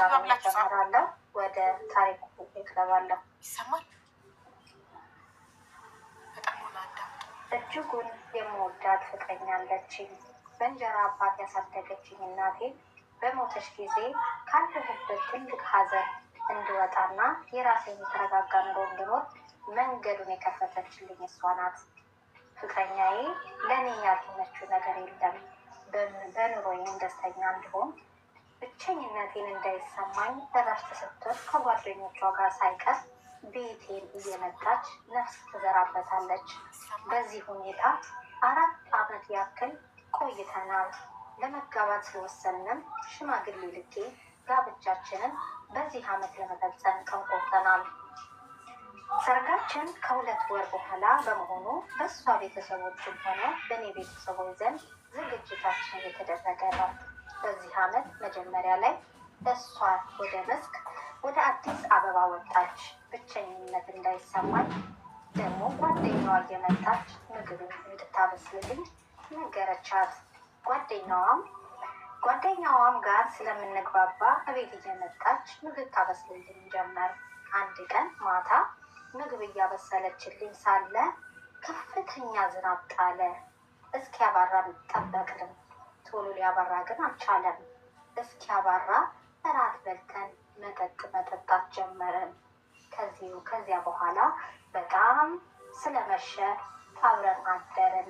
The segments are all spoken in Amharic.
ፕሮግራም ጀምራለሁ። ወደ ታሪኩ እገባለሁ። ይሰማል። እጅጉን የምወዳት ፍቅረኛ አለችኝ። በእንጀራ አባት ያሳደገችኝ እናቴ በሞተች ጊዜ ካለሁበት ትልቅ ሐዘን እንድወጣና የራሴን የተረጋጋ ኑሮ እንድኖር መንገዱን የከፈተችልኝ እሷ ናት። ፍቅረኛዬ ለእኔ ያልሆነችው ነገር የለም። በኑሮዬም ደስተኛ እንድሆን ብቸኝነቴን እንዳይሰማኝ እረፍት ስትወስድ ከጓደኞቿ ጋር ሳይቀር ቤቴን እየመጣች ነፍስ ትዘራበታለች። በዚህ ሁኔታ 4 ዓመት ያክል ቆይተናል። ለመጋባት ስለወሰንም ሽማግሌ ልኬ ጋብቻችንን በዚህ ዓመት ለመፈጸም ቀን ቆርጠናል። ሰርጋችን ከ2 ወር በኋላ በመሆኑ በእሷ ቤተሰቦችም ሆነ በእኔ ቤተሰቦች ዘንድ ዝግጅታችን እየተደረገ ነው። በዚህ ዓመት መጀመሪያ ላይ እሷ ወደ መስክ ወደ አዲስ አበባ ወጣች። ብቸኝነት እንዳይሰማኝ ደግሞ ጓደኛዋ እየመጣች ምግብ እንድታበስልልኝ ነገረቻት። ጓደኛዋም ጋር ስለምንግባባ እቤት እየመጣች ምግብ ታበስልልኝ ጀመር። አንድ ቀን ማታ ምግብ እያበሰለችልኝ ሳለ ከፍተኛ ዝናብ ጣለ። እስኪያባራ ጠበቅን። ቶሎ ሊያባራ ግን አልቻለም። እስኪያባራ እራት በልተን መጠጣት ጀመርን። ከዚያ በኋላ በጣም ስለመሸ አብረን አደርን።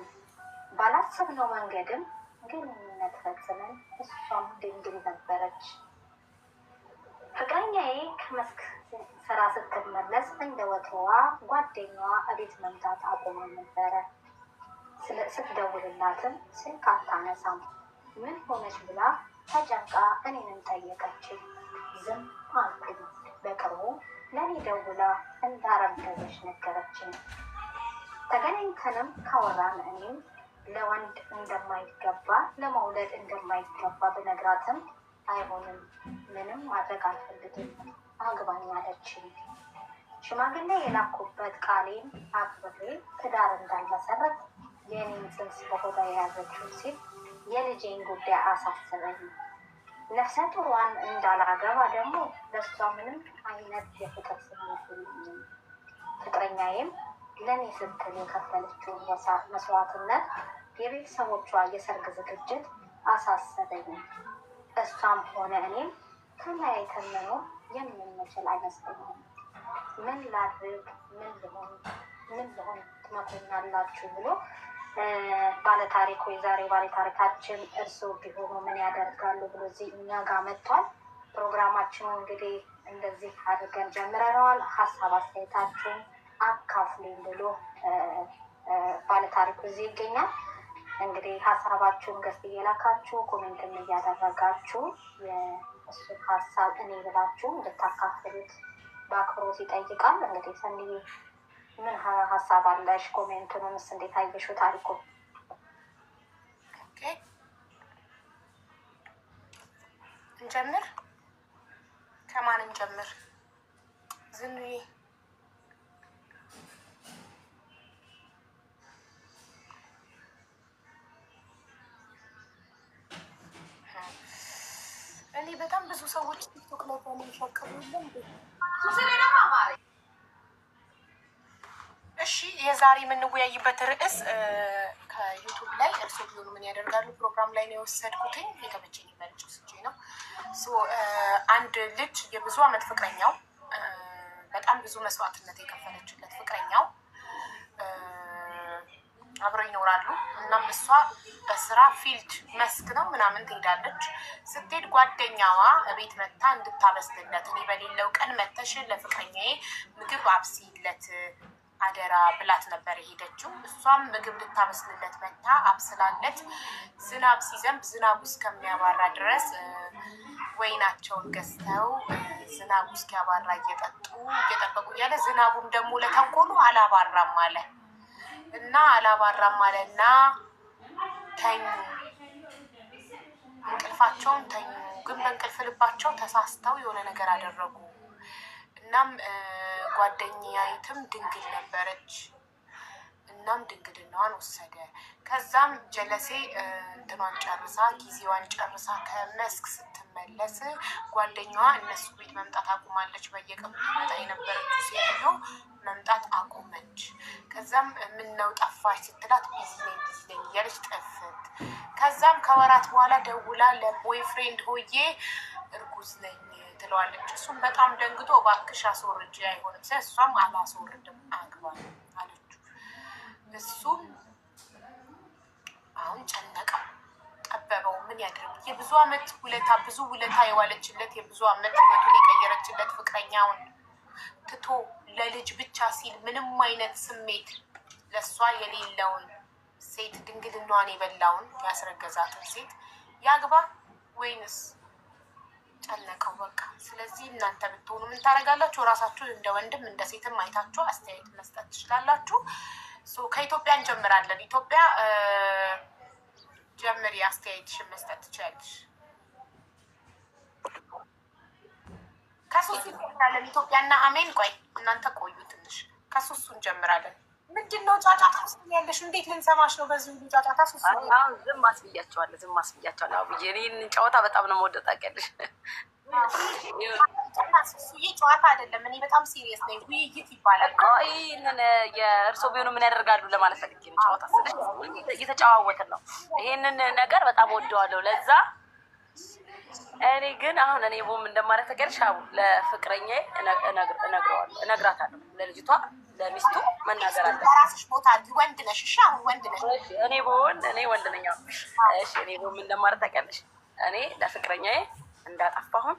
ባላሰብነው መንገድም ግንኙነት ፈጽመን እሷም ድንግል ነበረች። ፍቅረኛዬ ከመስክ ስራ ስትመለስ እንደ ወትሮዋ ጓደኛዋ እቤት መምጣት አቁማ ነበረ። ስትደውልላትም ስልክ አታነሳም። ምን ሆነች ብላ ተጨንቃ እኔንም ጠየቀችኝ። ዝም አልኩኝ። በቅርቡ ለእኔ ደውላ እንዳረገዘች ነገረችኝ። ተገናኝተንም ካወራን እኔም ለወንድ እንደማይገባ ለመውለድ እንደማይገባ ብነግራትም አይሆንም፣ ምንም ማድረግ አልፈልግም፣ አግባኝ አለችኝ። ሽማግሌ የላኩበት ቃሌን አክብሬ ትዳር እንዳልመሰረት የእኔን ጽንስ በሆዷ የያዘችው ሲል የልጄን ጉዳይ አሳስበኝ። ነፍሰ ጡሯን እንዳላገባ ደግሞ ለእሷ ምንም አይነት የፍቅር ስሜት የለኝም። ፍቅረኛዬም ለእኔ ስትል የከፈለችውን መስዋዕትነት የቤተሰቦቿ የሰርግ ዝግጅት አሳሰበኝ። እሷም ሆነ እኔም ተለያይተን መኖር የምንችል አይመስለኝም። ምን ላድርግ፣ ምን ልሆን ትመክሩኛላችሁ ብሎ ባለታሪኩ የዛሬው ባለታሪካችን እርስዎ ቢሆኑ ምን ያደርጋሉ ብሎ እዚህ እኛ ጋር መጥቷል። ፕሮግራማችን እንግዲህ እንደዚህ አድርገን ጀምረነዋል። ሀሳብ አስተያየታችሁን አካፍሉኝ ብሎ ባለታሪኩ እዚህ ይገኛል። እንግዲህ ሀሳባችሁን ገስት እየላካችሁ ኮሜንትም እያደረጋችሁ የእሱን ሀሳብ እኔ ብላችሁ እንድታካፍሉት በአክብሮት ይጠይቃል። እንግዲህ ሰንዬ ምን ሀሳብ አለሽ? ኮሜንቱንስ እንዴት አየሽው? ታሪኩ እንጀምር። ከማን እንጀምር? ዝኑዬ እኔ በጣም ብዙ ሰዎች ቲክቶክ ላይ በሚሸከሙልን እሺ፣ የዛሬ የምንወያይበት ርዕስ ከዩቱብ ላይ እርሶ ቢሆኑ ምን ያደርጋሉ ፕሮግራም ላይ ነው የወሰድኩትኝ። የገበቼን ይመልጭ ስጄ ነው። አንድ ልጅ የብዙ አመት ፍቅረኛው በጣም ብዙ መስዋዕትነት የከፈለችለት ፍቅረኛው አብረው ይኖራሉ። እናም እሷ በስራ ፊልድ መስክ ነው ምናምን ትሄዳለች። ስትሄድ ጓደኛዋ እቤት መታ እንድታበስልለት እኔ በሌለው ቀን መተሽ ለፍቅረኛዬ ምግብ አብስይለት አደራ ብላት ነበር የሄደችው። እሷም ምግብ ልታበስልለት መታ አብስላለት ዝናብ ሲዘንብ ዝናቡ እስከሚያባራ ድረስ ወይናቸውን ገዝተው ዝናቡ እስኪያባራ እየጠበቁ እያለ ዝናቡም ደግሞ ለተንኮሉ አላባራም አለ እና አላባራም ተኙ። እንቅልፋቸውን ተኙ። ግን በእንቅልፍ ልባቸው ተሳስተው የሆነ ነገር አደረጉ። እናም ጓደኛይቱም ድንግል ነበረች እናም ድንግልናዋን ወሰደ። ከዛም ጀለሴ እንትኗን ጨርሳ ጊዜዋን ጨርሳ ከመስክ ስትመለስ ጓደኛዋ እነሱ ቤት መምጣት አቁማለች። በየቀኑ መጣ የነበረችው ሴትዮ መምጣት አቆመች። ከዛም ምነው ጠፋች ስትላት ቢዚ ነኝ እያለች ጠፍት። ከዛም ከወራት በኋላ ደውላ ለቦይፍሬንድ ሆዬ እርጉዝ ነኝ ትለዋለች። እሱም በጣም ደንግጦ እባክሽ አስወርጅ አይሆንም ስለ እሷም አላስወርድም አግባ አለችው። እሱም አሁን ጨነቀው ጠበበው። ምን ያድርግ? የብዙ አመት ውለታ ብዙ ውለታ የዋለችለት የብዙ አመት ህይወቱን የቀየረችለት ፍቅረኛውን ትቶ ለልጅ ብቻ ሲል ምንም አይነት ስሜት ለእሷ የሌለውን ሴት ድንግልናዋን የበላውን ያስረገዛትን ሴት ያግባ ወይንስ? ጨነቀው በቃ። ስለዚህ እናንተ ብትሆኑ ምን ታደርጋላችሁ? እራሳችሁን እንደ ወንድም እንደ ሴትም አይታችሁ አስተያየት መስጠት ትችላላችሁ። ከኢትዮጵያ እንጀምራለን። ኢትዮጵያ ጀምሪ፣ አስተያየትሽን መስጠት ትችላለሽ። ከሶስቱ እንጀምራለን። ኢትዮጵያና አሜን። ቆይ እናንተ ቆዩ ትንሽ። ከሶስቱ እንጀምራለን። ምንድን ነው ጫጫታ ውስጥ ያለሽ? እንዴት ልንሰማሽ ነው? በዚህ ሁሉ ጫጫታ ሶስት አሁን ዝም አስብያቸዋለሁ ብዬ እኔን ጨዋታ በጣም ነው መወደድ ታውቂያለሽ። ይህ ጨዋታ አይደለም። እኔ በጣም ሲሪየስ ነኝ። ውይይት ይባላል እኮ ይህንን የእርሶ ቢሆኑ ምን ያደርጋሉ ለማለት ፈልጌ ነው። ጨዋታ እየተጨዋወትን ነው። ይሄንን ነገር በጣም ወደዋለሁ። ለዛ እኔ ግን አሁን እኔ ቦም እንደማለት ተቀርሻ ለፍቅረኛዬ እነግራታለሁ። ለልጅቷ ለሚስቱ መናገር አለ። በራስሽ ቦታ ወንድ ነሽ። እሺ አሁን ወንድ ነሽ። እኔ ወንድ ነኝ። እሺ እኔ ቦም እንደማለት ተቀርሽ እኔ ለፍቅረኛዬ እንዳጠፋሁን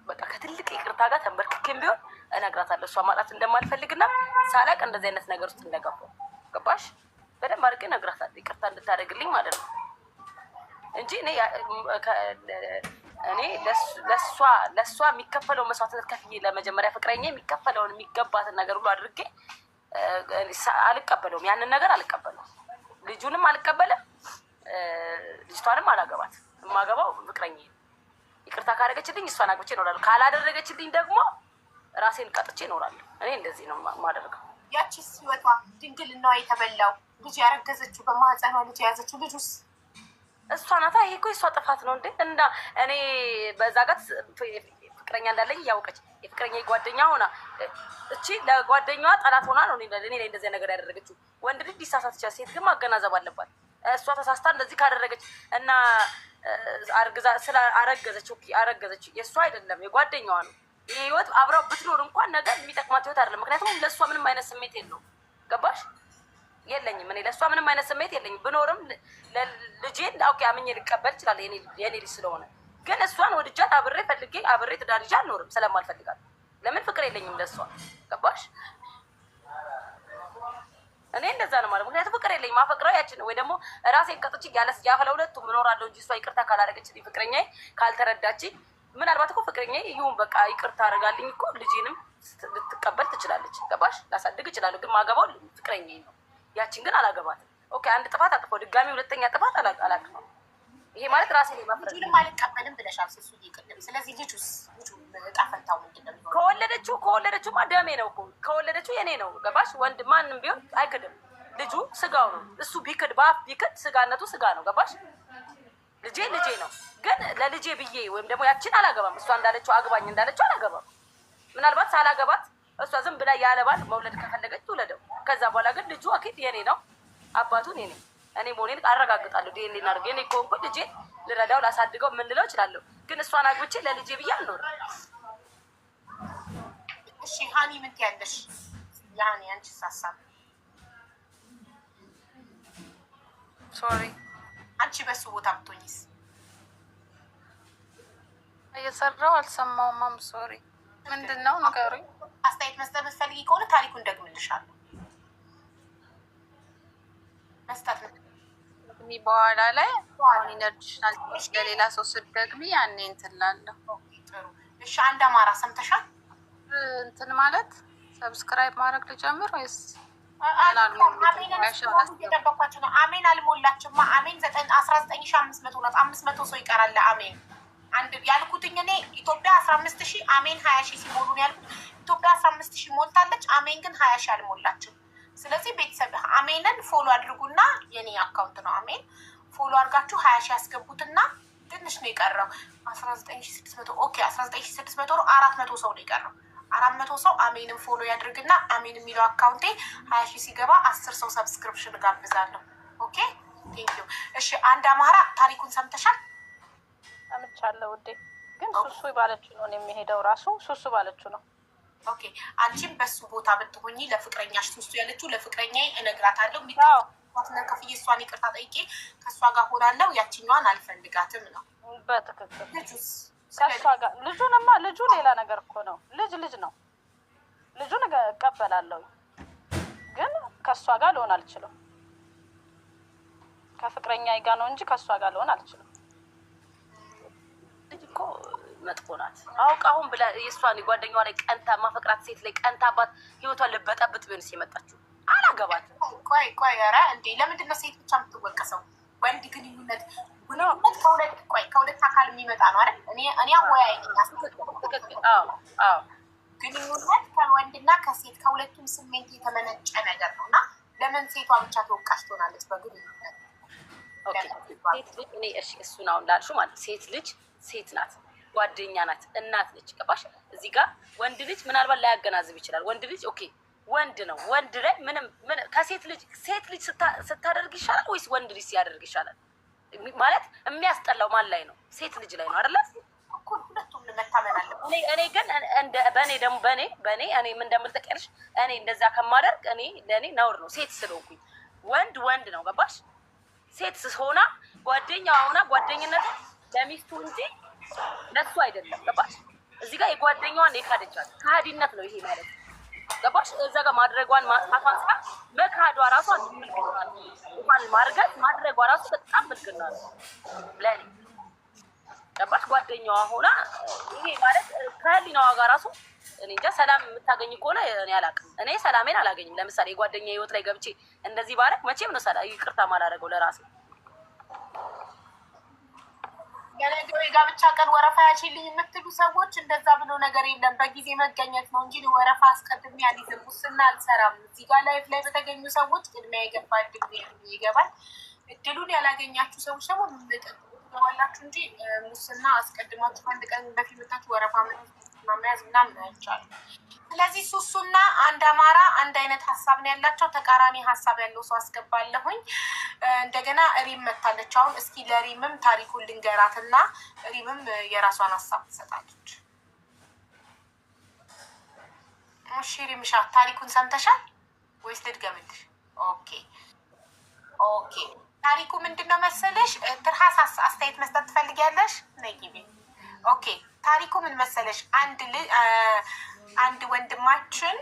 በቃ ከትልቅ ይቅርታ ጋር ተንበርክኬም ቢሆን እነግራታለሁ። እሷ ማጣት እንደማልፈልግና ሳላቅ እንደዚህ አይነት ነገር ውስጥ እንደገባሁ ገባሽ? በደንብ አድርጌ እነግራታለሁ፣ ይቅርታ እንድታደርግልኝ ማለት ነው እንጂ እኔ ለእሷ የሚከፈለው መስዋዕትነት ከፍዬ ለመጀመሪያ ፍቅረኛ የሚገባትን ነገር ሁሉ አድርጌ አልቀበለውም። ያንን ነገር አልቀበለውም። ልጁንም አልቀበልም፣ ልጅቷንም አላገባት። የማገባው ፍቅረኛ ይቅርታ ካደረገችልኝ እሷን አግብቼ እኖራለሁ። ካላደረገችልኝ ደግሞ ራሴን ቀጥቼ እኖራለሁ። እኔ እንደዚህ ነው የማደርገው። ያቺስ ህይወቷ ድንግልናዋ የተበላው ልጅ ያረገዘችው በማህፀኗ ልጅ የያዘችው ልጅ ውስጥ እሷ ናታ። ይሄ እኮ የእሷ ጥፋት ነው እንዴ? እና እኔ በዛ ጋር ፍቅረኛ እንዳለኝ እያወቀች የፍቅረኛ ጓደኛ ሆና እቺ ለጓደኛዋ ጠላት ሆና ነው እኔ ላይ እንደዚህ ነገር ያደረገችው። ወንድ ልጅ ሊሳሳት ይችላል፣ ሴት ግን ማገናዘብ አለባት። እሷ ተሳስታ እንደዚህ ካደረገች እና አርግዛ ስለ አረገዘች የእሷ አይደለም የጓደኛዋ ነው። ይሄ ህይወት አብራው ብትኖር እንኳን ነገር የሚጠቅማት ህይወት አይደለም። ምክንያቱም ለእሷ ምንም አይነት ስሜት የለውም። ገባሽ? የለኝም። እኔ ለእሷ ምንም አይነት ስሜት የለኝም። ብኖርም ልጄን አውቄ አምኜ ልቀበል ይችላል የኔ ልጅ ስለሆነ። ግን እሷን ወድጃት አብሬ ፈልጌ አብሬ ትዳር ይዤ አልኖርም ስለማልፈልጋት። ለምን? ፍቅር የለኝም ለእሷ። ገባሽ? እኔ እንደዛ ነው ማለት። ምክንያቱም ፍቅር የለኝም። ማፈቅረው ያችን ወይ ደግሞ ራሴን ቀጥቼ ያፈለ ሁለቱም እኖራለሁ እንጂ እሷ ይቅርታ ካላደረገችልኝ ፍቅረኛዬ ካልተረዳችኝ፣ ምናልባት እኮ ፍቅረኛዬ ይሁን በቃ ይቅርታ አደርጋልኝ እኮ ልጄንም ልትቀበል ትችላለች። ገባሽ? ላሳድግ እችላለሁ። ግን ማገባው ፍቅረኛዬ ነው። ያችን ግን አላገባትም። ኦኬ አንድ ጥፋት አጥፋው ድጋሚ ሁለተኛ ጥፋት አላጥፋም። ይሄ ማለት ራሴ ላይ ማፍረድ ልጁንም አልቀበልም ብለሻል ሱሱ ይቅድም። ስለዚህ ልጁ ዕጣ ፈንታው ምንድን ነው? ከወለደችው ደሜ ነው እኮ ከወለደችው የኔ ነው። ገባሽ? ወንድ ማንም ቢሆን አይክድም። ልጁ ስጋው ነው። እሱ ቢክድ በአፍ ቢክድ ስጋነቱ ስጋ ነው። ገባሽ? ልጄ ነው። ግን ለልጄ ብዬ ወይም ደግሞ ያችን አላገባም። እሷ እንዳለችው አግባኝ እንዳለችው አላገባም። ምናልባት ሳላገባት እሷ ዝም ብላ ያለባል መውለድ ከፈለገች ትውለደው። ከዛ በኋላ ግን ልጁ አኪድ የኔ ነው፣ አባቱን የኔ እኔ መሆኔን አረጋግጣለሁ። ዲኤንኤ እናድርግ። የኔ ከሆንኩ ልጄ ልረዳው ላሳድገው የምንለው እችላለሁ። ግን እሷን አግብቼ ለልጄ ብዬ አልኖርም። እሺ ሀኒ ምን ትያለሽ? ያኔ አንቺ ሀሳብ ሶሪ አንቺ በሱ ቦታ ብትሆኝስ? እየሰራው አልሰማውም። አም ሶሪ ምንድን ነው ንገሩኝ። አስተያየት መስጠት የምትፈልጊ ከሆነ ታሪኩን ደግምልሻለሁ። መስጠት በኋላ ላይ አሁን ኢነርጂሽናል ለሌላ ሰው ስትደግሚ ያኔ እንትን ላለሁ። ጥሩ እሺ። አንድ አማራ ሰምተሻል? እንትን ማለት ሰብስክራይብ ማድረግ ልጀምር ወይስ እየጠበኳቸው ነው? አሜን አልሞላችማ። አሜን 19,500 ናት። 500 ሰው ይቀራል ለአሜን። አንድ ያልኩትኝ እኔ ኢትዮጵያ 15,000 አሜን 20,000 ሲሞሉ ነው ያልኩት። ኢትዮጵያ 15,000 ሞልታለች። አሜን ግን 20,000 አልሞላችም። ስለዚህ ቤተሰብ አሜንን ፎሎ አድርጉና የኔ አካውንት ነው አሜን ፎሎ አድርጋችሁ 20 ሺህ ያስገቡትና ትንሽ ነው የቀረው 19600 ኦኬ 19600 ነው 400 ሰው ነው የቀረው 400 ሰው አሜንን ፎሎ ያድርግና አሜን የሚለው አካውንቴ 20 ሺህ ሲገባ 10 ሰው ሰብስክሪፕሽን ጋብዛለሁ። ኦኬ ቴንክ ዩ። እሺ አንድ አማራ ታሪኩን ሰምተሻል? ሰምቻለሁ ውዴ። ግን ሱሱ ባለችው ነው የሚሄደው ራሱ ሱሱ ባለችው ነው። ኦኬ አንቺም በሱ ቦታ ብትሆኚ ለፍቅረኛሽ ሱሱ ያለችው ለፍቅረኛዬ እነግራታለሁ ሚጣትና ከፍዬ እሷን ይቅርታ ጠይቄ ከእሷ ጋር ሆናለሁ ያቺኛዋን አልፈልጋትም ነው። በትክክል ልጁስ ከእሷ ጋር ልጁንማ ልጁ ሌላ ነገር እኮ ነው። ልጅ ነው ልጁን እቀበላለሁ ግን ከእሷ ጋር ልሆን አልችልም። ከፍቅረኛ ጋር ነው እንጂ ከእሷ ጋር ልሆን አልችልም። ልጅ እኮ መጥፎ ናት። አውቃውን ብላ የእሷን ጓደኛዋ ላይ ቀንታ ማፈቅራት ሴት ላይ ቀንታ አባት ህይወቷን ልበጠብጥ ቢሆንስ የመጣችው አላገባትም። ቆይ ኧረ እንዴ ለምንድን ነው ሴት ብቻ የምትወቀሰው? ወንድ ግንኙነት ከሁለት አካል የሚመጣ ነው አይደል? እኔ አወያይ ግንኙነት ከወንድና ከሴት ከሁለቱም ስሜት የተመነጨ ነገር ነው እና ለምን ሴቷ ብቻ ተወቃሽ ትሆናለች በግንኙነት? ሴት ልጅ እኔ እሱን አሁን ላልሹ ማለት ሴት ልጅ ሴት ናት፣ ጓደኛ ናት፣ እናት ነች። ገባሽ? እዚህ ጋር ወንድ ልጅ ምናልባት ላያገናዝብ ይችላል። ወንድ ልጅ ኦኬ ወንድ ነው። ወንድ ላይ ምንም ከሴት ልጅ ሴት ልጅ ስታደርግ ይሻላል ወይስ ወንድ ልጅ ሲያደርግ ይሻላል? ማለት የሚያስጠላው ማን ላይ ነው? ሴት ልጅ ላይ ነው አይደለ? ሁለቱም መታመን አለ። እኔ ግን በእኔ ደግሞ በእኔ እኔ ምን እንደምልጠቀልሽ እኔ እንደዛ ከማደርግ እኔ ለእኔ ነውር ነው ሴት ስለሆንኩኝ። ወንድ ነው። ገባሽ? ሴት ሆና ጓደኛዋ ሆና ጓደኝነት ለሚስቱ እንጂ ለሱ አይደለም። ገባሽ? እዚህ ጋር የጓደኛዋን የካደቻት ከሃዲነት ነው ይሄ ማለት። ገባሽ? እዛ ጋር ማድረጓን ማጥፋቷን ስራ መካዷ ራሷ እንኳን ማድረጓ ራሱ በጣም ብልግና ነው ለኔ። ገባሽ? ጓደኛዋ ሆና ይሄ ማለት ከህሊናዋ ጋር ራሱ እኔ እንጃ ሰላም የምታገኝ ከሆነ እኔ አላውቅም። እኔ ሰላሜን አላገኝም። ለምሳሌ የጓደኛ ህይወት ላይ ገብቼ እንደዚህ ባረግ መቼም ነው ይቅርታ ማላደርገው ለራሴ። የነገው የጋብቻ ቀን ወረፋ ያችልኝ የምትሉ ሰዎች እንደዛ ብሎ ነገር የለም። በጊዜ መገኘት ነው እንጂ ወረፋ አስቀድሜ አልይዝም። ሙስና አልሰራም። እዚህ ጋር ላይፍ ላይ በተገኙ ሰዎች ቅድሚያ የገባ እድል ይገባል። እድሉን ያላገኛችሁ ሰዎች ደግሞ ትገባላችሁ እንጂ ሙስና አስቀድማችሁ አንድ ቀን በፊት መታችሁ ወረፋ መያዝ ምናምን አይቻልም። ስለዚህ ሱሱና አንድ አማራ አንድ አይነት ሀሳብ ነው ያላቸው። ተቃራኒ ሀሳብ ያለው ሰው አስገባለሁኝ። እንደገና ሪም መታለች። አሁን እስኪ ለሪምም ታሪኩን ልንገራትና ሪምም የራሷን ሀሳብ ትሰጣለች። እሺ ሪምሻ ታሪኩን ሰምተሻል ወይስ ልድገምልሽ? ኦኬ ታሪኩ ምንድን ነው መሰለሽ? ትርሃስ አስተያየት መስጠት ትፈልጊያለሽ? ነይ ግቢ። ኦኬ ታሪኩ ምን መሰለሽ? አንድ ወንድማችን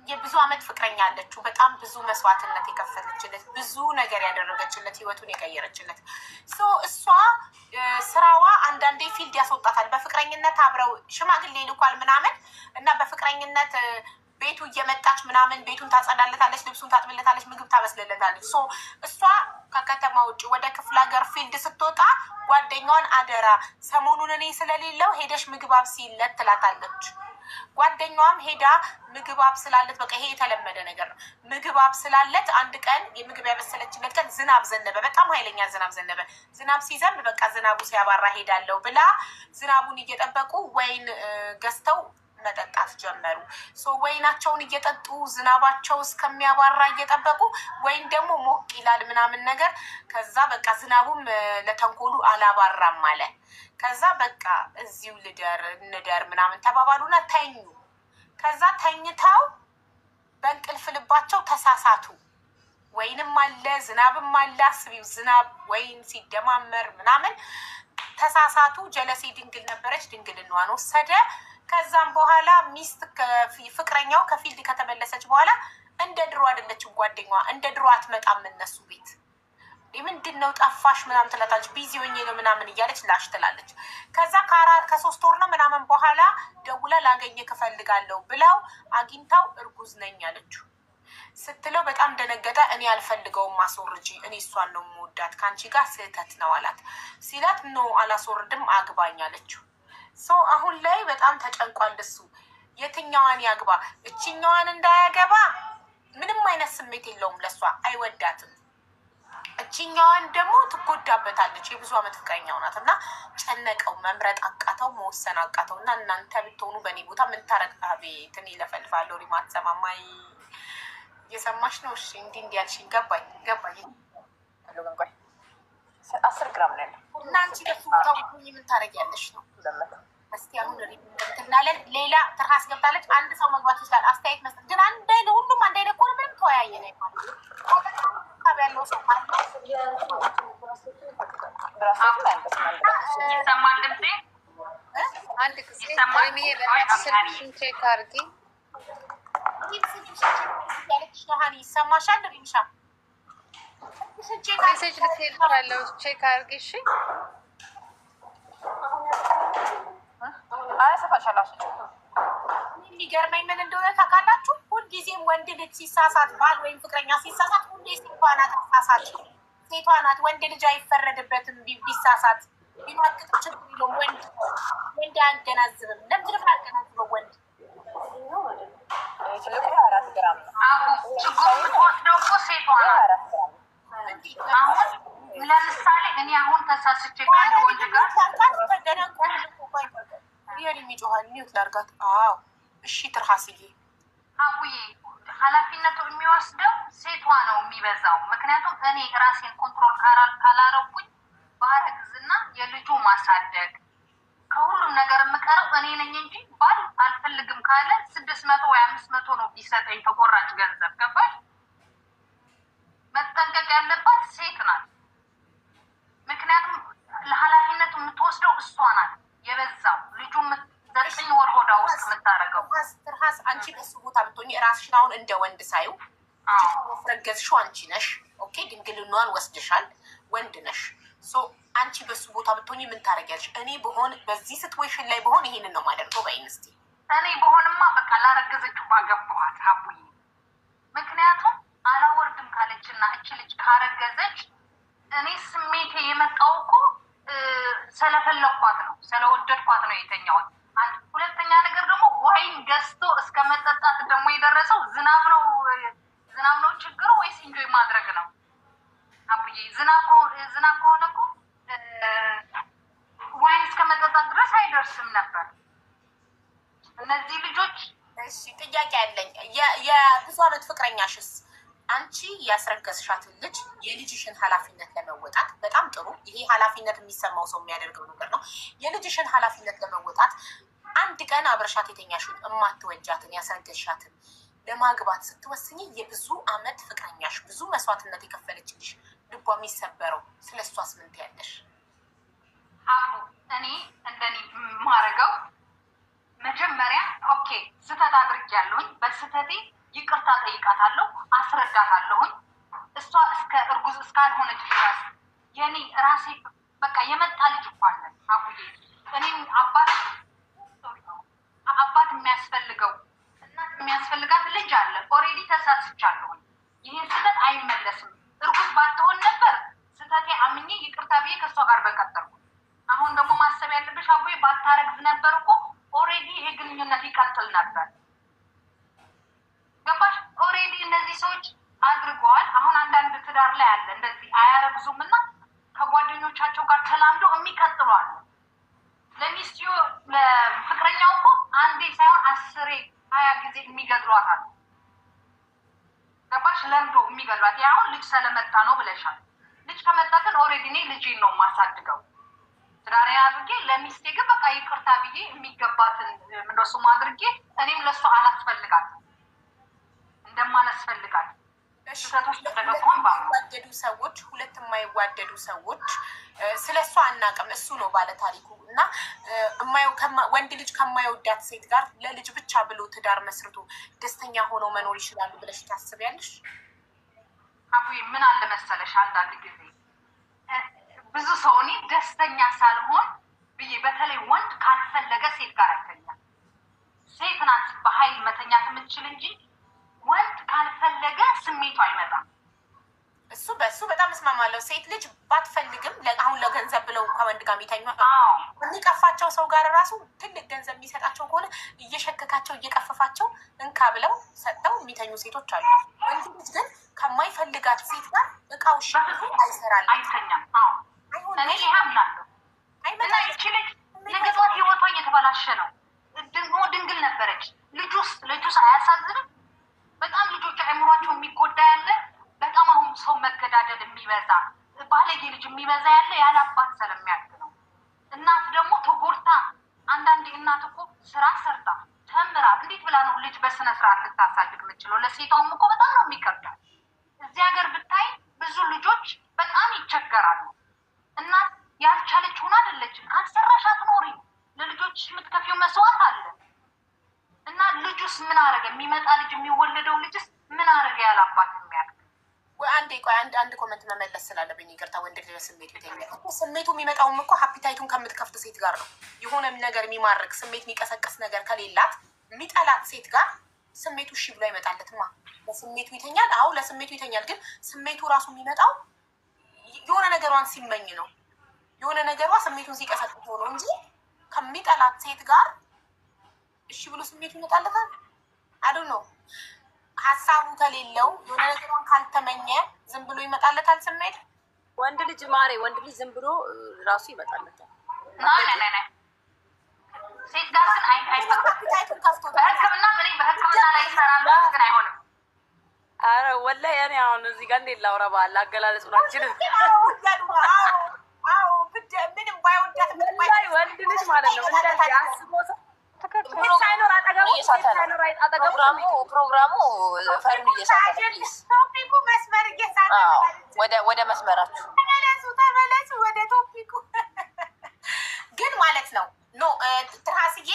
የብዙ አመት ፍቅረኛ አለችው። በጣም ብዙ መስዋዕትነት የከፈለችለት፣ ብዙ ነገር ያደረገችለት፣ ህይወቱን የቀየረችለት። እሷ ስራዋ አንዳንዴ ፊልድ ያስወጣታል። በፍቅረኝነት አብረው ሽማግሌ ልኳል ምናምን እና በፍቅረኝነት ቤቱ እየመጣች ምናምን ቤቱን ታጸዳለታለች፣ ልብሱን ታጥብለታለች፣ ምግብ ታበስልለታለች። እሷ ከከተማ ውጭ ወደ ክፍለ ሀገር ፊልድ ስትወጣ ጓደኛዋን አደራ ሰሞኑን እኔ ስለሌለው ሄደሽ ምግብ አብስይለት ትላታለች። ጓደኛዋም ሄዳ ምግብ አብስላለት። በቃ ይሄ የተለመደ ነገር ነው። ምግብ አብስላለት አንድ ቀን የምግብ ያበሰለችለት ቀን ዝናብ ዘነበ። በጣም ኃይለኛ ዝናብ ዘነበ። ዝናብ ሲዘንብ በቃ ዝናቡ ሲያባራ ሄዳለሁ ብላ ዝናቡን እየጠበቁ ወይን ገዝተው መጠጣት ጀመሩ። ወይናቸውን እየጠጡ ዝናባቸው እስከሚያባራ እየጠበቁ ወይን ደግሞ ሞቅ ይላል ምናምን ነገር። ከዛ በቃ ዝናቡም ለተንኮሉ አላባራም አለ። ከዛ በቃ እዚሁ እንደር ምናምን ተባባሉና ተኙ። ከዛ ተኝተው በእንቅልፍ ልባቸው ተሳሳቱ። ወይንም አለ ዝናብም አለ። አስቢው ዝናብ ወይን ሲደማመር ምናምን ተሳሳቱ። ጀለሴ ድንግል ነበረች፣ ድንግልናዋን ወሰደ። ከዛም በኋላ ሚስት ፍቅረኛው ከፊልድ ከተመለሰች በኋላ እንደ ድሮ አይደለችም። ጓደኛዋ እንደ ድሮ አትመጣም እነሱ ቤት። ምንድን ነው ጠፋሽ ምናምን ትላታለች። ቢዚ ሆኜ ነው ምናምን እያለች ላሽ ትላለች። ከዛ ከ3 ወር ነው ምናምን በኋላ ደውላ ላገኘህ እፈልጋለሁ ብለው አግኝታው እርጉዝ ነኝ አለችው። ስትለው በጣም ደነገጠ። እኔ አልፈልገውም አስወርጂ፣ እኔ እሷን ነው የምወዳት፣ ከአንቺ ጋር ስህተት ነው አላት። ሲላት ኖ አላስወርድም አግባኝ አለችው። አሁን ላይ በጣም ተጨንቋል እሱ። የትኛዋን ያግባ? እችኛዋን እንዳያገባ ምንም አይነት ስሜት የለውም ለሷ አይወዳትም። እችኛዋን ደግሞ ትጎዳበታለች። የብዙ አመት ፍቅረኛው ናት እና ጨነቀው፣ መምረጥ አቃተው፣ መወሰን አቃተው። እና እናንተ ብትሆኑ በእኔ ቦታ ምን ታረግ? አቤት እኔ ለፈልፋለሁ። ሪማት ሰማማይ እየሰማሽ ነው? እሺ እንዲህ ያልሽኝ ገባኝ። 10 ግራም ነው ያለው እና አንቺ ለሱ ቦታ ብትሆኚ ምን ታረጊያለሽ ነው? እስቲ አሁን እንትናለን። ሌላ ትርሃስ ገብታለች። አንድ ሰው መግባት ይችላል፣ አስተያየት መስጠት ግን አንድ አይነት ሁሉም አንድ አይነት ከሆነ ምንም ተወያየ ነው ይባላል። ያለው ሰው ይሰማል ድምጼ? አንድ ጊዜ ሪሚዬ በእናትሽ ስልክሽን ቼክ አድርጊ። ይሰማሻል? ሪምሻ ሜሴጅ ልትሄድሻለሁ ቼክ አድርጊ። እሺ የሚገርመኝ ምን እንደሆነ ታውቃላችሁ? ሁልጊዜም ወንድ ልጅ ሲሳሳት፣ ባል ወይም ፍቅረኛ ሲሳሳት ሁሌ ሴቷ ናት አሳሳች፣ ሴቷ ናት። ወንድ ልጅ አይፈረድበትም ቢሳሳት፣ ቢማግጥ ችግር የለውም። ወንድ አያገናዝብም። ለምንድን ነው አያገናዝበው? ወንድ ትልቁ 4 ግራም ነው። ችግሩ ወስደው እኮ ሴቷ ናት። አሁን ለምሳሌ እኔ አሁን ተሳስቼ ከአንድ ወንድ ጋር የሚጮሃል ሚውት ላድርጋት። አዎ እሺ ትርሃስዬ አቡዬ ኃላፊነቱ የሚወስደው ሴቷ ነው የሚበዛው። ምክንያቱም እኔ ራሴን ኮንትሮል ካላረኩኝ ባረግዝና የልጁ ማሳደግ ከሁሉም ነገር የምቀረው እኔ ነኝ እንጂ ባል አልፈልግም ካለ 600 ወይ 500 ነው ቢሰጠኝ ተቆራጭ ገንዘብ። ገባሽ? መጠንቀቅ ያለባት ሴት ናት። ምክንያቱም ለኃላፊነቱ የምትወስደው እሷ ናት። የበዛው ልጁ 9 ወር ሆዳ ውስጥ የምታደርገው ትርሃስ፣ አንቺ በሱ ቦታ ብትሆኚ ራስሽን አሁን እንደ ወንድ ሳይው ረገዝሽው አንቺ ነሽ። ኦኬ ድንግልናዋን ወስድሻል፣ ወንድ ነሽ። አንቺ በሱ ቦታ ብትሆኚ ምን ታደርጊያለሽ? እኔ በሆን በዚህ ሲትዌሽን ላይ በሆን ይሄንን ነው የማደርገው። በይን እስኪ እኔ በሆንማ በቃ ላረገዘችው ባገባኋት አቡዬ። ምክንያቱም አላወርድም ካለችና እች ልጅ ካረገዘች እኔ ስሜቴ የመጣው እኮ ስለፈለኳት ነው፣ ስለወደድኳት ነው የተኛሁት። አንድ ሁለተኛ ነገር ደግሞ ዋይን ገዝቶ እስከ መጠጣት ደግሞ የደረሰው ዝናብ ነው ችግሩ ወይስ ኢንጆይ ማድረግ ነው? አቡዬ ዝናብ ከሆነ እኮ ዋይን እስከ መጠጣት ድረስ አይደርስም ነበር። እነዚህ ልጆች እሺ ጥያቄ አለኝ። የብዙ አመት ፍቅረኛሽስ አንቺ ያስረገዝሻትን ልጅ የልጅሽን ኃላፊነት ለመወጣት በጣም ጥሩ፣ ይሄ ኃላፊነት የሚሰማው ሰው የሚያደርገው ነገር ነው። የልጅሽን ኃላፊነት ለመወጣት አንድ ቀን አብረሻት የተኛሽን እማትወጃትን ያስረገዝሻትን ለማግባት ስትወስኝ የብዙ አመት ፍቅረኛሽ ብዙ መስዋዕትነት የከፈለችልሽ ልቧ የሚሰበረው ስለ እሷስ ምን ትያለሽ? አቡ እኔ እንደኔ ማረገው መጀመሪያ ኦኬ ስህተት አድርጌያለሁኝ፣ በስህተቴ ይቅርታ ጠይቃታለሁ፣ አስረዳታለሁኝ። እሷ እስከ እርጉዝ እስካልሆነች ድረስ የኔ ራሴ በቃ የመጣ ልጅ እኮ አለ አቡዬ። እኔም አባት የሚያስፈልገው እናት የሚያስፈልጋት ልጅ አለ። ኦልሬዲ ተሳስቻለሁኝ። ይህን ስህተት አይመለስም። እርጉዝ ባትሆን ነበር ስህተቴ አምኜ ይቅርታ ብዬ ከእሷ ጋር በቀጠልኩ። አሁን ደግሞ ማሰብ ያለብሽ አቡዬ ባታረግዝ ነበር እኮ ኦልሬዲ ይሄ ግንኙነት ይቀጥል ነበር። ገባሽ? ኦልሬዲ እነዚህ ሰዎች አድርገዋል። አሁን አንዳንድ ትዳር ላይ አለ እንደዚህ አያረግዙም እና ከጓደኞቻቸው ጋር ተላምዶ የሚቀጥሉ አሉ። ለሚስትዮ ለፍቅረኛው እኮ አንዴ ሳይሆን 10 20 ጊዜ የሚገድሏት አሉ። ገባሽ? ለምዶ የሚገድሏት አሁን ልጅ ስለመጣ ነው ብለሻል። ልጅ ከመጣ ግን ኦልሬዲ እኔ ልጄን ነው የማሳድገው ትዳሬ አድርጌ ለሚስቴ ግን በቃ ይቅርታ ብዬ የሚገባትን እንደሱም አድርጌ እኔም ለእሱ አላስፈልጋትም እንደማላስፈልጋት የማይዋደዱ ሰዎች ሁለት የማይዋደዱ ሰዎች ስለ እሷ አናውቅም። እሱ ነው ባለ ታሪኩ እና ወንድ ልጅ ከማይወዳት ሴት ጋር ለልጅ ብቻ ብሎ ትዳር መስርቶ ደስተኛ ሆነው መኖር ይችላሉ ብለሽ ታስቢያለሽ? አቡዬ ምን አለ መሰለሽ አንዳንድ ጊዜ ብዙ ሰው እኔ ደስተኛ ሳልሆን ብዬ በተለይ ወንድ ካልፈለገ ሴት ጋር አይተኛም። ሴት ናት በኃይል መተኛት የምትችል እንጂ ወንድ ካልፈለገ ስሜቱ አይመጣም። እሱ በእሱ በጣም እስማማለሁ። ሴት ልጅ ባትፈልግም አሁን ለገንዘብ ብለው ከወንድ ጋር የሚተኙ የሚቀፋቸው ሰው ጋር ራሱ ትልቅ ገንዘብ የሚሰጣቸው ከሆነ እየሸከካቸው እየቀፈፋቸው እንካ ብለው ሰጥተው የሚተኙ ሴቶች አሉ። ወንድ ልጅ ግን ከማይፈልጋት ሴት ጋር እቃው አይሰራል አይተኛም። እኔ ይህ አምናለሁ። እና ይቺ ልጅ ነገ ጠዋት ህይወቷ እየተበላሸ ነው። ድንግል ነበረች። ልጁስ አያሳዝንም? በጣም ልጆች አእምሯቸው የሚጎዳ ያለ በጣም አሁን ሰው መገዳደል የሚበዛ ባለጌ ልጅ የሚበዛ ያለ ያለ አባት ስለሚያድግ ነው። እናት ደግሞ ተጎድታ አንዳንዴ እናት እኮ ስራ ሰርታ ተምራ እንዴት ብላ ነው ልጅ በስነ ስርዓት ልታሳድግ የምችለው? ለሴቷም እኮ በጣም ነው የሚከብዳል። እዚህ ሀገር ብታይ ብዙ ልጆች በጣም ይቸገራሉ። እናት ያልቻለች ሆና አይደለችም። ካልሰራሽ አትኖሪም። ለልጆች የምትከፊው መስዋዕት አለ እና ልጁስ ምን አረገ? የሚመጣ ልጅ የሚወለደው ልጅስ ምን አረገ? ያለ አባት የሚያድግ አንድ ኮመንት መመለስ ስላለብኝ ይቅርታ። ወንድ ልጅ ስሜት ስሜቱ የሚመጣውም እኮ ሀፒታይቱን ከምትከፍት ሴት ጋር ነው። የሆነ ነገር የሚማርክ ስሜት የሚቀሰቀስ ነገር ከሌላት የሚጠላት ሴት ጋር ስሜቱ እሺ ብሎ አይመጣለትማ። ለስሜቱ ይተኛል። አዎ ለስሜቱ ይተኛል። ግን ስሜቱ ራሱ የሚመጣው የሆነ ነገሯን ሲመኝ ነው። የሆነ ነገሯ ስሜቱን ሲቀሰቅስ ነው እንጂ ከሚጠላት ሴት ጋር እሺ ብሎ ስሜቱ ይመጣለታል። አዶ ነው ሀሳቡ ከሌለው የሆነ ነገሯን ካልተመኘ ዝም ብሎ ይመጣለታል ስሜት። ወንድ ልጅ ማሬ፣ ወንድ ልጅ ዝም ብሎ ራሱ ይመጣለታል። ሴት ጋር ግን በሕክምና ላይ ይሰራል፣ ግን አይሆንም። አረ ወላሂ እኔ አሁን እዚህ ጋር እንዴት ላውራ ባለ አገላለጽ ነው እንጂ ምንም ወንድ ልጅ ማለት ነው እንደዚህ አስቦ ሳይኖር አጠገቡ ፕሮግራሙ ፈርን እየሳተ ቶፒኩ መስመር እየሳተ ወደ መስመራችሁ ተመለሱ ወደ ቶፒኩ ግን ማለት ነው። ኖ ትራስዬ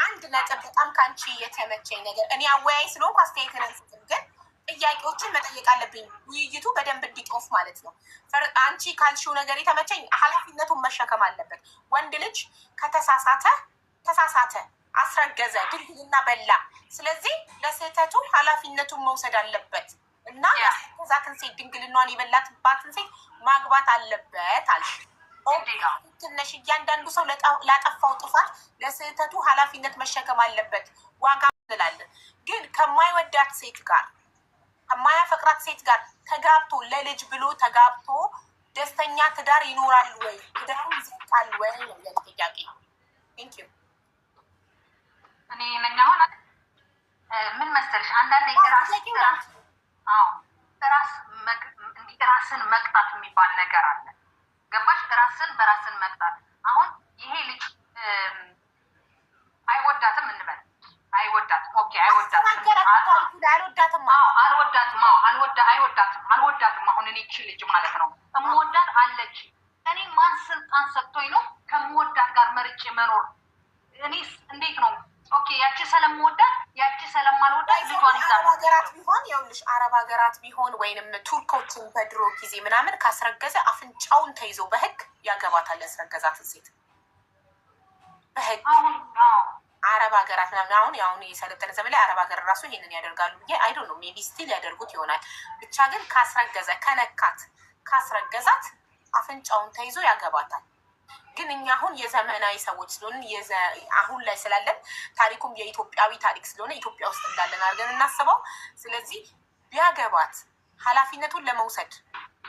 አንድ ነጥብ በጣም ከአንቺ የተመቸኝ ነገር እኔ አወያይ ስለሆንኩ አስተያየትን አንስትም፣ ግን ጥያቄዎችን መጠየቅ አለብኝ ውይይቱ በደንብ እንዲጦፍ ማለት ነው። አንቺ ካልሽው ነገር የተመቸኝ ኃላፊነቱን መሸከም አለበት። ወንድ ልጅ ተሳሳተ፣ አስረገዘ፣ ድንግልና በላ። ስለዚህ ለስህተቱ ኃላፊነቱን መውሰድ አለበት እና ያስረገዛትን ሴት ድንግልናዋን የበላትባትን ሴት ማግባት አለበት አልሽ። ትንሽ እያንዳንዱ ሰው ላጠፋው ጥፋት ለስህተቱ ኃላፊነት መሸከም አለበት፣ ዋጋ እንላለን። ግን ከማይወዳት ሴት ጋር ከማያፈቅራት ሴት ጋር ተጋብቶ ለልጅ ብሎ ተጋብቶ ደስተኛ ትዳር ይኖራል ወይ? ትዳሩ ይዘቃል ወይ? ጥያቄ ቴንኪዩ። እኔ ነኝ አሁን ምን መሰለሽ፣ አንዳንዴ ራስን መቅጣት የሚባል ነገር አለ። ገባሽ? ራስን መቅጣት። አሁን ይሄ ልጅ አይወዳትም እንበል፣ አይወዳትም። ኦኬ አይወዳትም። አሁን እኔ እቺ ልጅ ማለት ነው እምወዳት አለች። እኔ ማን ስልጣን ሰጥቶኝ ነው ከምወዳት ጋር መርጬ መኖር? እኔስ እንዴት ነው? ኦኬ ያቺ ስለምወዳት ያቺ ስለማልወዳት ልጇን ይዛ ሀገራት ቢሆን ይኸውልሽ፣ አረብ ሀገራት ቢሆን ወይንም ቱርኮችን በድሮ ጊዜ ምናምን ካስረገዘ አፍንጫውን ተይዞ በህግ ያገባታል። ያስረገዛትን ሴት በህግ አረብ ሀገራት ምናምን አሁን የሰለጠነ ዘመን ላይ አረብ ሀገር ራሱ ይሄንን ያደርጋሉ ብዬ አይዶ ነው። ሜቢ ስቲል ያደርጉት ይሆናል። ብቻ ግን ካስረገዘ ከነካት ካስረገዛት አፍንጫውን ተይዞ ያገባታል። ግን እኛ አሁን የዘመናዊ ሰዎች ስለሆን አሁን ላይ ስላለን ታሪኩም የኢትዮጵያዊ ታሪክ ስለሆነ ኢትዮጵያ ውስጥ እንዳለን አድርገን እናስበው። ስለዚህ ቢያገባት ኃላፊነቱን ለመውሰድ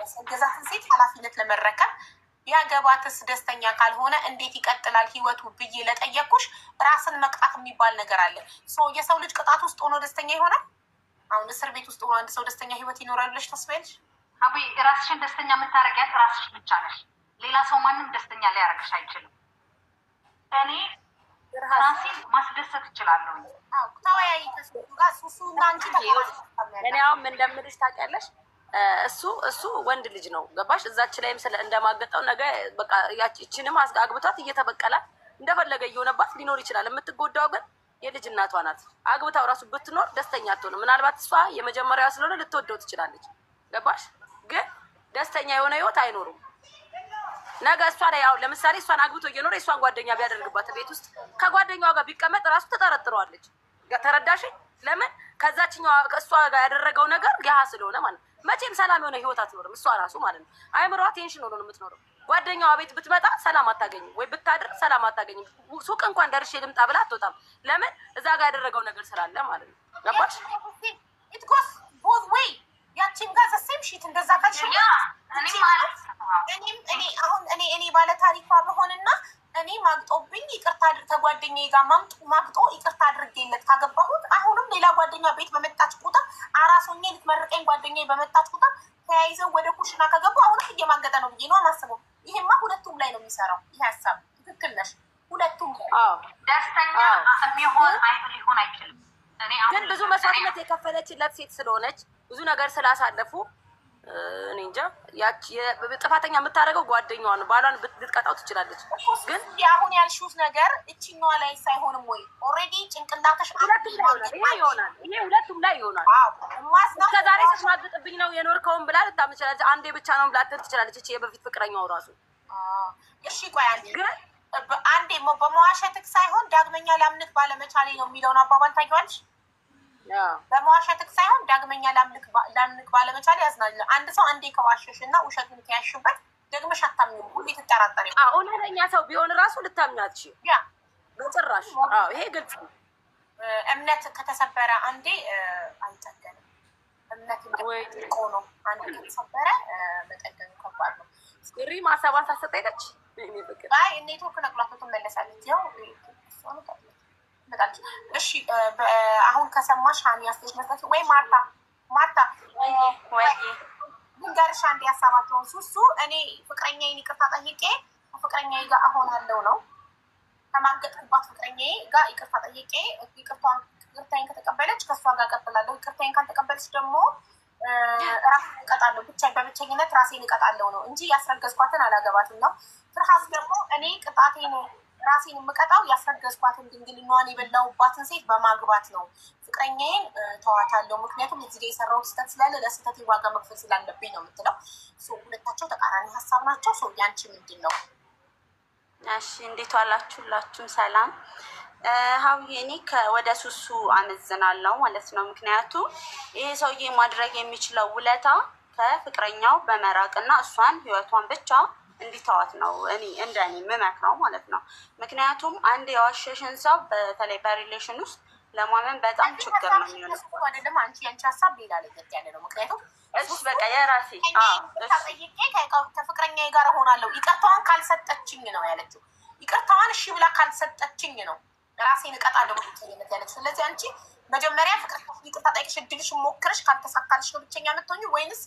ያስረገዛትን ሴት ኃላፊነት ለመረከብ ቢያገባትስ ደስተኛ ካልሆነ እንዴት ይቀጥላል ህይወቱ ብዬ ለጠየኩሽ፣ ራስን መቅጣት የሚባል ነገር አለ። የሰው ልጅ ቅጣት ውስጥ ሆኖ ደስተኛ ይሆናል? አሁን እስር ቤት ውስጥ ሆኖ አንድ ሰው ደስተኛ ህይወት ይኖራል ብለሽ ታስቢያለሽ? አቡ ራስሽን ደስተኛ የምታደርጊያት ራስሽ ብቻ ነሽ። ሌላ ሰው ማንም ደስተኛ ሊያደርግሽ አይችልም። እኔ ራሴን ማስደሰት እችላለሁ። ተወያይ ከሱ ጋር ሱሱና አንቺ እኔ አሁን ምን እንደምልሽ ታውቂያለሽ? እሱ ወንድ ልጅ ነው ገባሽ? እዛች ላይም እንደማገጠው ነገ በቃ ያቺንም አግብቷት እየተበቀላት እንደፈለገ እየሆነባት ሊኖር ይችላል። የምትጎዳው ግን የልጅ እናቷ ናት። አግብታው ራሱ ብትኖር ደስተኛ አትሆንም። ምናልባት እሷ የመጀመሪያዋ ስለሆነ ልትወደው ትችላለች። ገባሽ? ግን ደስተኛ የሆነ ህይወት አይኖሩም። ነገ እሷ ላይ ያው ለምሳሌ እሷን አግብቶ እየኖረ የእሷን ጓደኛ ቢያደርግባት ቤት ውስጥ ከጓደኛዋ ጋር ቢቀመጥ ራሱ ተጠረጥረዋለች። ተረዳሽኝ? ለምን ከዛችኛዋ ከእሷ ጋር ያደረገው ነገር ያህ ስለሆነ ማለት መቼም ሰላም የሆነ ህይወት አትኖርም። እሷ ራሱ ማለት ነው አይምሯ ቴንሽን ሆኖ ነው የምትኖረው። ጓደኛዋ ቤት ብትመጣ ሰላም አታገኝም፣ ወይ ብታድር ሰላም አታገኝም። ሱቅ እንኳን ደርሼ ልምጣ ብላ አትወጣም። ለምን? እዛ ጋር ያደረገው ነገር ስላለ ማለት ነው። ገባሽ? ያቺም ጋር ዘሴም ሺት እንደዛ ካልሽ እኔ ባለ ታሪኳ በሆንና እኔ ማግጦብኝ ይቅርታ ከጓደኛዬ ጋር ማግጦ ይቅርታ አድርጌለት ካገባሁት አሁንም ሌላ ጓደኛ ቤት በመጣች ቁጥር አራሶኜ ልትመርቀኝ ጓደኛዬ በመጣች ቁጥር ተያይዘው ወደ ኩሽና ከገቡ አሁንም እየማገጠ ነው ብዬ ነው የማስበው። ይሄማ ሁለቱም ላይ ነው የሚሰራው። ይሄ ሀሳብ ትክክል ነሽ። ሁለቱም ላይ ደስተኛ የሚሆን ሊሆን አይችልም። ግን ብዙ መስዋዕትነት የከፈለችለት ሴት ስለሆነች ብዙ ነገር ስላሳለፉ እኔ እንጃ ጥፋተኛ የምታደርገው ጓደኛዋን ባሏን ልትቀጣው ትችላለች። ግን አሁን ያልሽውት ነገር እችኛዋ ላይ ሳይሆንም ወይ ኦልሬዲ ጭንቅላተሽ ይሄ ሁለቱም ላይ ይሆናል። እስከዛሬ ስትማግጥብኝ ነው የኖርከውን ብላ ልታምን ትችላለች። አንዴ ብቻ ነው ብላትል ትችላለች። እቺ የበፊት ፍቅረኛው ራሱ እሺ ቆይ አንዴ በመዋሸትክ ሳይሆን ዳግመኛ ላምንክ ባለመቻሌ ነው የሚለውን አባባል ታውቂዋለሽ? በመዋሸትክ ሳይሆን ዳግመኛ ላምንክ ባለመቻሌ ያዝናል። አንድ ሰው አንዴ ከዋሸሽ እና ውሸትን ከያሽበት ደግመሽ አታምኚም። ሁሌ ትጠራጠሪ። እውነተኛ ሰው ቢሆን ራሱ ልታምናች በጭራሽ። ይሄ ግልጽ ነው። እምነት ከተሰበረ አንዴ አይጠገንም። እምነት እንደቆ ነው። አንዴ ከተሰበረ መጠገኑ ከባድ ነው። ስሪ ማሰባን ታሰጠይለች። አይ ኔትወርክ ነቅላቱ ትመለሳለች። ያው መጣች። እሺ አሁን ከሰማሽ ሀኒ ያስተሽ መስጠት ወይ ማርታ ወይ ልንገርሽ አንዴ ሀሳባቸውን ሱሱ እኔ ፍቅረኛዬን ይቅርታ ጠይቄ ፍቅረኛዬ ጋር እሆናለሁ ነው ከማገጥኩባት ፍቅረኛዬ ጋር ይቅርታ ጠይቄ ይቅርታዬን ከተቀበለች ከእሷ ጋር እቀጥላለሁ። ይቅርታዬን ካልተቀበለች ደግሞ ራሴን እቀጣለሁ። በብቸኝነት ራሴን እቀጣለሁ ነው እንጂ ያስረገዝኳትን አላገባትም ነው። ፍርሃት ደግሞ እኔ ቅጣቴን ራሴን የምቀጣው ያስረገዝኳትን ድንግልናዋን የበላሁባትን ሴት በማግባት ነው። ፍቅረኛዬን ተዋታለሁ፣ ምክንያቱም እዚህ ጋር የሰራው ስህተት ስላለ ለስህተት ዋጋ መክፈል ስላለብኝ ነው የምትለው። ሁለታቸው ተቃራኒ ሀሳብ ናቸው። ያንቺ ምንድን ነው? እሺ እንዴት ዋላችሁላችሁም? ሰላም ሀውዬ እኔ ወደ ሱሱ አመዝናለሁ ማለት ነው። ምክንያቱም ይሄ ሰውዬ ማድረግ የሚችለው ውለታ ከፍቅረኛው በመራቅና እሷን ህይወቷን ብቻ እንዲተዋት ነው እኔ እንደኔ የምመክረው ማለት ነው። ምክንያቱም አንድ የዋሸሽን ሰው በተለይ በሪሌሽን ውስጥ ለማመን በጣም ችግር ነው የሚሆነው። አይደለም አንቺ ያንቺ ሀሳብ ሌላ ለየት ያለ ነው። ምክንያቱም እሺ በቃ የራሴ ከፍቅረኛዬ ጋር እሆናለሁ ይቅርታዋን ካልሰጠችኝ ነው ያለችው። ይቅርታዋን እሺ ብላ ካልሰጠችኝ ነው ራሴን እቀጣለሁ ብቻዬነት ያለችው። ስለዚህ አንቺ መጀመሪያ ይቅርታ ጠይቅሽ እድልሽ ሞክረሽ ካልተሳካልሽ ነው ብቸኛ የምትሆኚ ወይንስ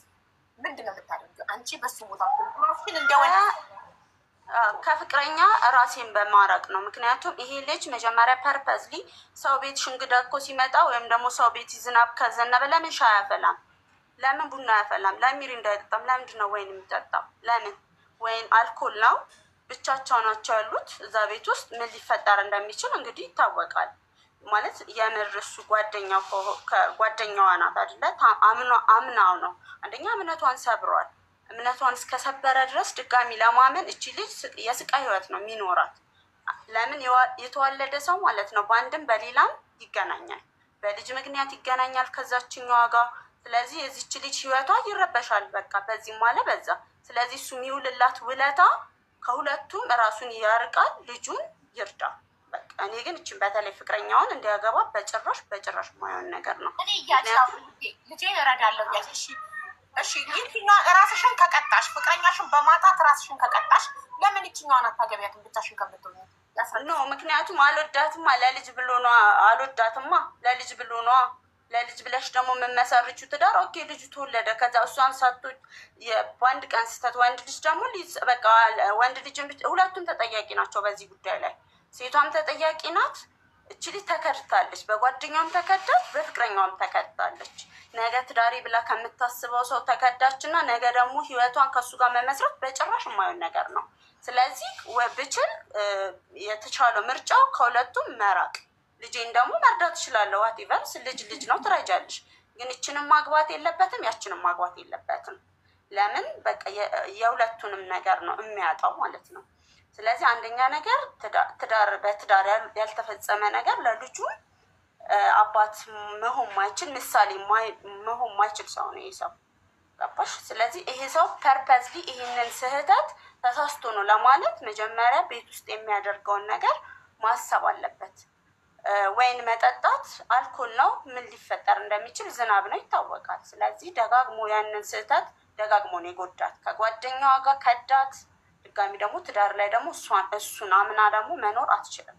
ምንድን ነው የምታደርጊው? አንቺ በሱ ቦታ ራስሽን እንደወደ ከፍቅረኛ ራሴን በማራቅ ነው። ምክንያቱም ይሄ ልጅ መጀመሪያ ፐርፐዝሊ ሰው ቤት ሽንግዳ እኮ ሲመጣ ወይም ደግሞ ሰው ቤት ዝናብ ከዘነበ ለምን ሻይ አያፈላም? ለምን ቡና አያፈላም? ለሚሪ እንዳይጠጣም ለምንድን ነው ወይን የሚጠጣው? ለምን ወይን አልኮል ነው። ብቻቸው ናቸው ያሉት እዛ ቤት ውስጥ ምን ሊፈጠር እንደሚችል እንግዲህ ይታወቃል። ማለት የምር እሱ ጓደኛዋ ናት አይደለ? አምናው ነው። አንደኛ እምነቷን ሰብሯል። እምነቷን እስከሰበረ ድረስ ድጋሚ ለማመን እቺ ልጅ የስቃይ ህይወት ነው የሚኖራት። ለምን የተዋለደ ሰው ማለት ነው በአንድም በሌላም ይገናኛል። በልጅ ምክንያት ይገናኛል ከዛችኛዋ ጋር። ስለዚህ የዚች ልጅ ህይወቷ ይረበሻል። በቃ በዚህም አለ በዛ። ስለዚህ እሱ የሚውልላት ውለታ ከሁለቱም ራሱን ያርቃል፣ ልጁን ይርዳ። በቃ እኔ ግን እችን በተለይ ፍቅረኛውን እንዲያገባ በጭራሽ ማየውን ነገር ነው። እኔ ልጄ እረዳለሁ እያልሽ እሺ ይህኛዋ ራስሽን ከቀጣሽ ፍቅረኛሽን በማጣት ራስሽን ከቀጣሽ ለምን ይችኛዋን አታገቢያትም? ብቻሽን ከምትሆኚ ኖ ምክንያቱም አልወዳትማ። ለልጅ ብሎ ነዋ። አልወዳትማ ለልጅ ብሎ ነዋ። ለልጅ ብለሽ ደግሞ የምመሰርችው ትዳር ኦኬ፣ ልጁ ተወለደ። ከዛ እሷን ሳቶች በአንድ ቀን ስህተት ወንድ ልጅ ደግሞ በቃ ወንድ ልጅ ሁለቱም ተጠያቂ ናቸው በዚህ ጉዳይ ላይ። ሴቷም ተጠያቂ ናት። እች ልጅ ተከድታለች። በጓደኛውም ተከዳች፣ በፍቅረኛውም ተከድታለች። ነገ ትዳሪ ብላ ከምታስበው ሰው ተከዳች እና ነገ ደግሞ ህይወቷን ከሱ ጋር መመስረት በጭራሽ የማይሆን ነገር ነው። ስለዚህ ብችል የተቻለው ምርጫው ከሁለቱም መራቅ። ልጄን ደግሞ መርዳት እችላለሁ። ዋቴቨር ልጅ ነው ትረጃለሽ። ግን ይችንም ማግባት የለበትም ያችንም ማግባት የለበትም። ለምን በቃ የሁለቱንም ነገር ነው የሚያጣው ማለት ነው። ስለዚህ አንደኛ ነገር በትዳር ያልተፈጸመ ነገር ለልጁ አባት መሆን ማይችል ምሳሌ መሆን ማይችል ሰው ነው ይህ ሰው። ገባሽ? ስለዚህ ይሄ ሰው ፐርፐዝሊ ይሄንን ስህተት ተሳስቶ ነው ለማለት መጀመሪያ ቤት ውስጥ የሚያደርገውን ነገር ማሰብ አለበት። ወይን መጠጣት አልኮል ነው፣ ምን ሊፈጠር እንደሚችል ዝናብ ነው ይታወቃል። ስለዚህ ደጋግሞ ያንን ስህተት ደጋግሞ ነው የጎዳት። ከጓደኛዋ ጋር ከዳት። ድጋሚ ደግሞ ትዳር ላይ ደግሞ እሱን አምና ደግሞ መኖር አትችልም።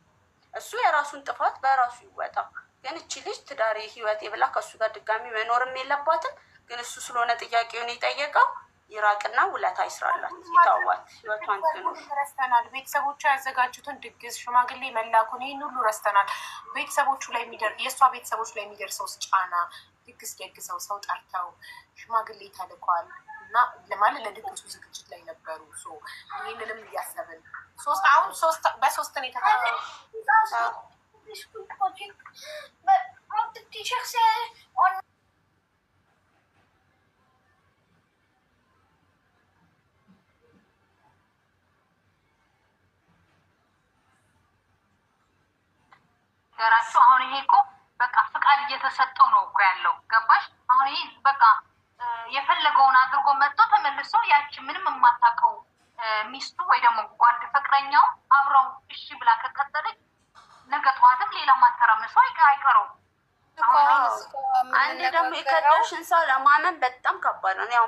እሱ የራሱን ጥፋት በራሱ ይወጣ። ግን እቺ ልጅ ትዳሬ ህይወቴ ብላ ከእሱ ጋር ድጋሚ መኖርም የለባትም። ግን እሱ ስለሆነ ጥያቄውን የጠየቀው ይራቅና ውለታ ይስራላት፣ ይታዋት፣ ህይወቷን ትኖር። ረስተናል። ቤተሰቦቿ ያዘጋጁትን ድግስ ሽማግሌ መላኩን ይህን ሁሉ ረስተናል። ቤተሰቦቹ ላይ የእሷ ቤተሰቦች ላይ የሚደርሰው ጫና ድግስ ደግሰው ሰው ጠርተው ሽማግሌ ተልኳል እና ለማለት ለድግሱ ዝግጅት ላይ ነበሩ። ይህንንም እያሰብን በሶስት ነው የተፈጠረው። ገራችሁ አሁን ይሄ እኮ በቃ ፍቃድ እየተሰጠው ነው እኮ ያለው። ገባሽ? አሁን ይሄ በቃ የፈለገውን አድርጎ መጥቶ ተመልሶ ያቺ ምንም የማታውቀው ሚስቱ ወይ ደግሞ ጓድ ፍቅረኛው አብረው እሺ ብላ ከቀጠለች ነገ ጠዋትም ሌላ ማተራመሱ አይቀረው። አንዴ ደግሞ የከዳሽን ሰው ለማመን በጣም ከባድ ነው። ያው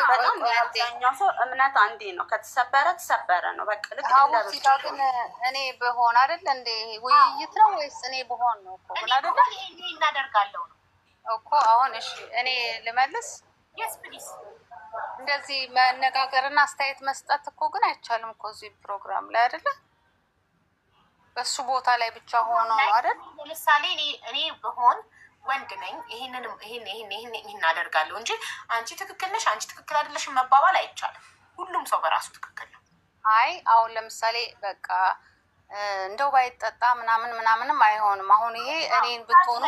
በጣም አብዛኛው ሰው እምነት አንዴ ነው፣ ከተሰበረ ተሰበረ ነው በቃ። ልክ እንደዚህ ግን እኔ በሆን አይደል እንዴ ውይይት ነው ወይስ እኔ በሆን ነው እኮ አይደል? እኔ እናደርጋለሁ እኮ አሁን እሺ እኔ ልመልስ። የስ ፕሊዝ። እንደዚህ መነጋገርና አስተያየት መስጠት እኮ ግን አይቻልም እኮ እዚህ ፕሮግራም ላይ አይደለ? በሱ ቦታ ላይ ብቻ ሆኖ ነው አይደል? ለምሳሌ እኔ በሆን ወንድ ነኝ ይሄን እናደርጋለሁ እንጂ አንቺ ትክክል ነሽ አንቺ ትክክል አይደለሽም መባባል አይቻልም። ሁሉም ሰው በራሱ ትክክል ነው። አይ አሁን ለምሳሌ በቃ እንደው ባይጠጣ ምናምንም አይሆንም። አሁን ይሄ እኔን ብትሆኑ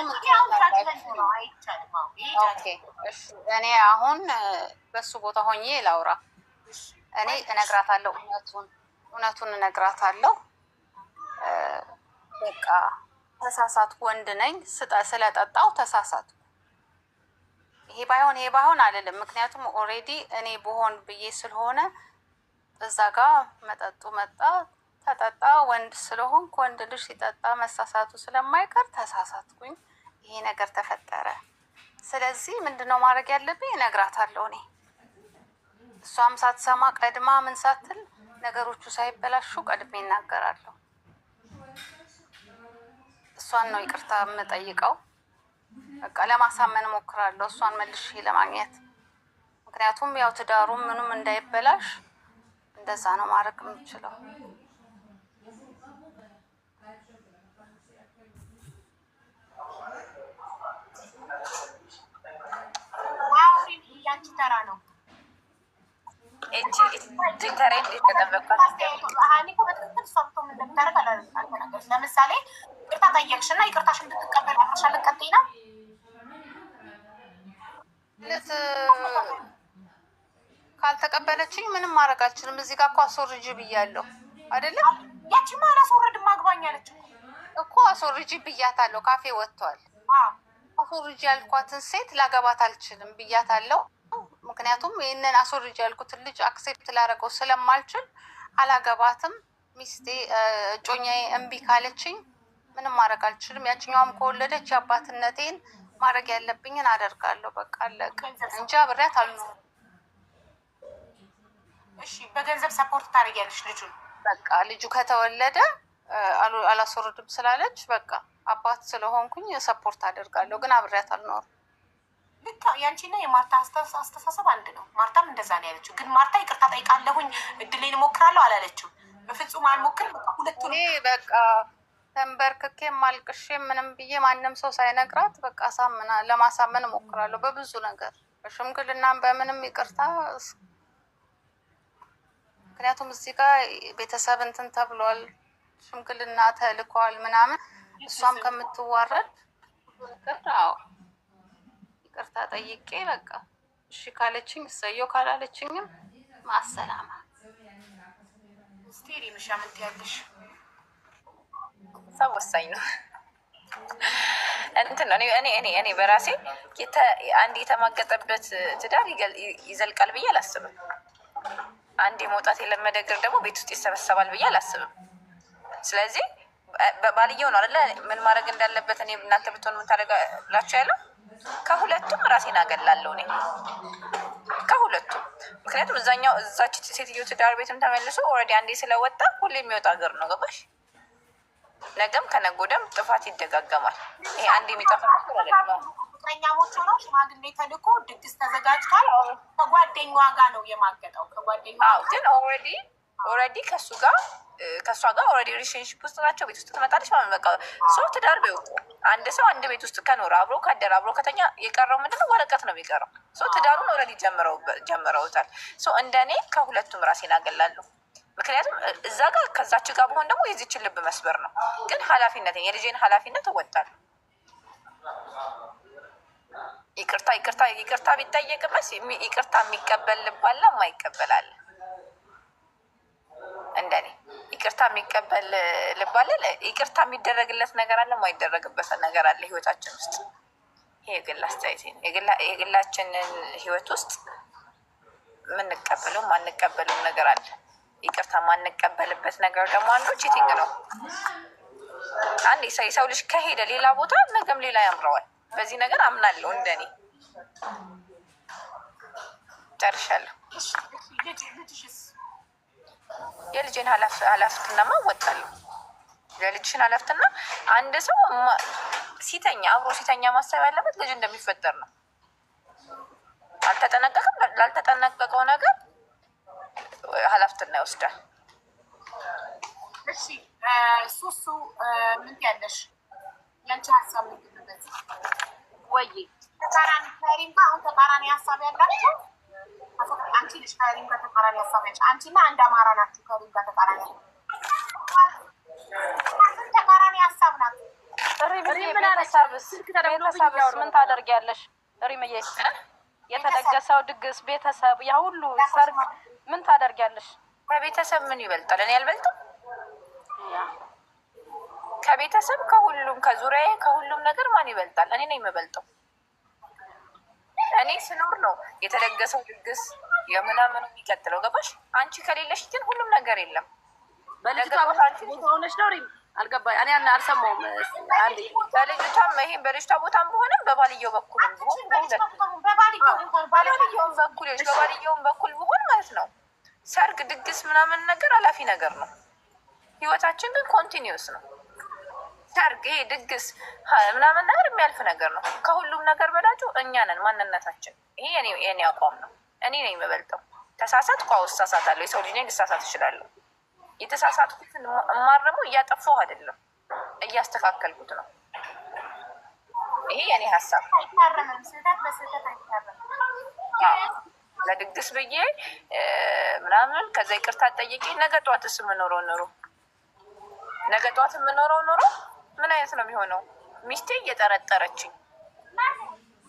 እኔ አሁን በሱ ቦታ ሆኜ ላውራ። እኔ እነግራታለሁ፣ እውነቱን እነግራታለሁ። በቃ ተሳሳትኩ፣ ወንድ ነኝ፣ ስለጠጣው ተሳሳትኩ። ይሄ ባይሆን አልልም። ምክንያቱም ኦልሬዲ እኔ ብሆን ብዬ ስለሆነ እዛ ጋር መጠጡ መጣ ተጠጣ፣ ወንድ ስለሆንኩ ወንድ ልጅ ሲጠጣ መሳሳቱ ስለማይቀር ተሳሳትኩኝ፣ ይሄ ነገር ተፈጠረ። ስለዚህ ምንድነው ማድረግ ያለብኝ? እነግራታለሁ። እኔ እሷም ሳትሰማ ቀድማ ምን ሳትል ነገሮቹ ሳይበላሹ ቀድሜ እናገራለሁ። እሷን ነው ይቅርታ የምጠይቀው። በቃ ለማሳመን እሞክራለሁ እሷን መልሼ ለማግኘት። ምክንያቱም ያው ትዳሩም ምኑም እንዳይበላሽ እንደዛ ነው ማድረግ የምችለው። ያንቺ ተራ ነው። ለምሳሌ ይቅርታ ጠየቅሽና ይቅርታሽን እንድትቀበል ልቀጥይ ነው ካልተቀበለችኝ ምንም ማድረግ አልችልም። እዚህ ጋር እኮ አስወርጂ ብያለሁ አይደለም? ያቺማ አላስወርድም አግባኝ አለች እኮ። አስወርጂ ብያታለሁ፣ ካፌ ወጥቷል። አስወርጂ ያልኳትን ሴት ላገባት አልችልም ብያታለሁ። ምክንያቱም ይህንን አስወርጂ ያልኩትን ልጅ አክሴፕት ላደረገው ስለማልችል አላገባትም። ሚስቴ እጮኛዬ እምቢ ካለችኝ ምንም ማድረግ አልችልም። ያችኛዋም ከወለደች የአባትነቴን ማድረግ ያለብኝን አደርጋለሁ። በቃ አለቀ እንጂ አብሬያት አልኖርም። እሺ በገንዘብ ሰፖርት ታደርጊያለሽ ልጁን? በቃ ልጁ ከተወለደ አላስወርድም ስላለች በቃ አባት ስለሆንኩኝ ሰፖርት አደርጋለሁ፣ ግን አብሬያት አልኖርም። ልክ ያንቺና የማርታ አስተሳሰብ አንድ ነው። ማርታም እንደዛ ነው ያለችው። ግን ማርታ ይቅርታ ጠይቃለሁኝ እድሌን እሞክራለሁ አላለችም። በፍጹም አልሞክርም። በቃ ሁለቱን በቃ ተንበርክኬ ማልቅሼ ምንም ብዬ ማንም ሰው ሳይነግራት በቃ ለማሳመን እሞክራለሁ በብዙ ነገር፣ በሽምግልናም በምንም ይቅርታ። ምክንያቱም እዚህ ጋር ቤተሰብ እንትን ተብሏል፣ ሽምግልና ተልኳል ምናምን። እሷም ከምትዋረድ ይቅርታ ጠይቄ በቃ እሺ ካለችኝ እሰየው፣ ካላለችኝም ማሰላማ። ስቴሪ ምሻ ምን ትያለሽ? ሰው ወሳኝ ነው። እንትን ነው እኔ በራሴ አንድ የተማገጠበት ትዳር ይዘልቃል ብዬ አላስብም። አንድ የመውጣት የለመደ እግር ደግሞ ቤት ውስጥ ይሰበሰባል ብዬ አላስብም። ስለዚህ ባልየው ነው አይደለ ምን ማድረግ እንዳለበት። እኔ እናንተ ብትሆን ምን ታደርጋላችሁ ያለው ከሁለቱም ራሴን አገላለሁ እኔ ከሁለቱም። ምክንያቱም እዛች ሴትዮ ትዳር ቤትም ተመልሶ ኦልሬዲ አንዴ ስለወጣ ሁሌ የሚወጣ እግር ነው ገባሽ? ነገም ከነገ ወዲያም ጥፋት ይደጋገማል። ይሄ አንድ የሚጠፋ ነገር አይደለም። ፍቅረኛሞች ሆነው ሽማግሌ ተልኮ ድግስ ተዘጋጅቷል። ከጓደኛዋ ጋር ነው የማገጠው። ከጓደኛዋ ግን ኦልሬዲ ከእሷ ጋር ኦልሬዲ ሪሌሽንሽፕ ውስጥ ናቸው። ቤት ውስጥ ትመጣለች ማለት በቃ ሰው ትዳር ቢወቁ አንድ ሰው አንድ ቤት ውስጥ ከኖረ አብሮ ካደረ አብሮ ከተኛ የቀረው ምንድነው? ወረቀት ነው የሚቀረው። ትዳሩን ኦልሬዲ ጀምረውታል። እንደኔ ከሁለቱም ራሴን አገላለሁ። ምክንያቱም እዛ ጋር ከዛች ጋር በሆን ደግሞ የዚችን ልብ መስበር ነው። ግን ኃላፊነትን የልጄን ኃላፊነት እወጣለሁ። ይቅርታ ቢጠየቅበት ይቅርታ የሚቀበል ልብ አለ፣ የማይቀበል አለ። እንደኔ ይቅርታ የሚቀበል ልብ አለ፣ ይቅርታ የሚደረግለት ነገር አለ፣ የማይደረግበት ነገር አለ ህይወታችን ውስጥ። ይሄ የግል አስተያየት ነው። የግላችንን ህይወት ውስጥ የምንቀበለው ማንቀበለው ነገር አለ። ይቅርታ ማንቀበልበት ነገር ደግሞ አንዱ ቺቲንግ ነው። አንድ የሰው ልጅ ከሄደ ሌላ ቦታ ነገም ሌላ ያምረዋል። በዚህ ነገር አምናለሁ። እንደኔ ጨርሻለሁ። የልጅን ኃላፊነትማ እወጣለሁ። የልጅሽን ኃላፊነት አንድ ሰው አብሮ ሲተኛ ማሰብ ያለበት ልጅ እንደሚፈጠር ነው። አልተጠነቀቀም። ላልተጠነቀቀው ነገር ኃላፊነት ይወስዳል። እሺ ሱሱ ምን ያለሽ? ያንቺ ሀሳብ ምንድን ነው? በዚህ ወይ ተቃራኒ ከሪም ጋር አሁን ተቃራኒ ሀሳብ ያላችሁ አንቺ ልጅ ከሪም ጋር ተቃራኒ ሀሳብ ያላችሁ አንቺና አንድ አማራ ናችሁ። ከሪም ጋር ተቃራኒ ሀሳብ ናችሁ። ቤተሰብስ ምን ታደርጊያለሽ? ሪምዬ የተደገሰው ድግስ ቤተሰብ ያ ሁሉ ሰርግ ምን ታደርጊያለሽ? ከቤተሰብ ምን ይበልጣል? እኔ አልበልጥም። ከቤተሰብ ከሁሉም ከዙሪያዬ ከሁሉም ነገር ማን ይበልጣል? እኔ ነኝ የምበልጠው። እኔ ስኖር ነው የተደገሰው ድግስ የምናምኑ የሚቀጥለው ገባሽ? አንቺ ከሌለሽ ግን ሁሉም ነገር የለም። በልጅቷ ሆነች ነው ሪም አልገባኝ። እኔ አልሰማሁም። በልጅቷም ይሄን በልጅቷ ቦታም በሆነም በባልየው በኩልም ቢሆን በባልየውም በኩል ቢሆን ማለት ነው። ሰርግ ድግስ ምናምን ነገር አላፊ ነገር ነው። ህይወታችን ግን ኮንቲኒዩስ ነው። ሰርግ ይሄ ድግስ ምናምን ነገር የሚያልፍ ነገር ነው። ከሁሉም ነገር በላጩ እኛ ነን፣ ማንነታችን። ይሄ የኔ አቋም ነው። እኔ ነኝ የምበልጠው። ተሳሳትኩ፣ አዎ እሳሳታለሁ። የሰው ልጅ ነኝ፣ ልሳሳት እችላለሁ። የተሳሳትኩትን እማረመው እያጠፋሁ አይደለም፣ እያስተካከልኩት ነው። ይሄ የኔ ሀሳብ። ለድግስ ብዬ ምናምን ከዛ ይቅርታ ጠይቄ ነገ ጠዋትስ የምኖረው ኑሮ ምን አይነት ነው የሚሆነው? ሚስቴ እየጠረጠረችኝ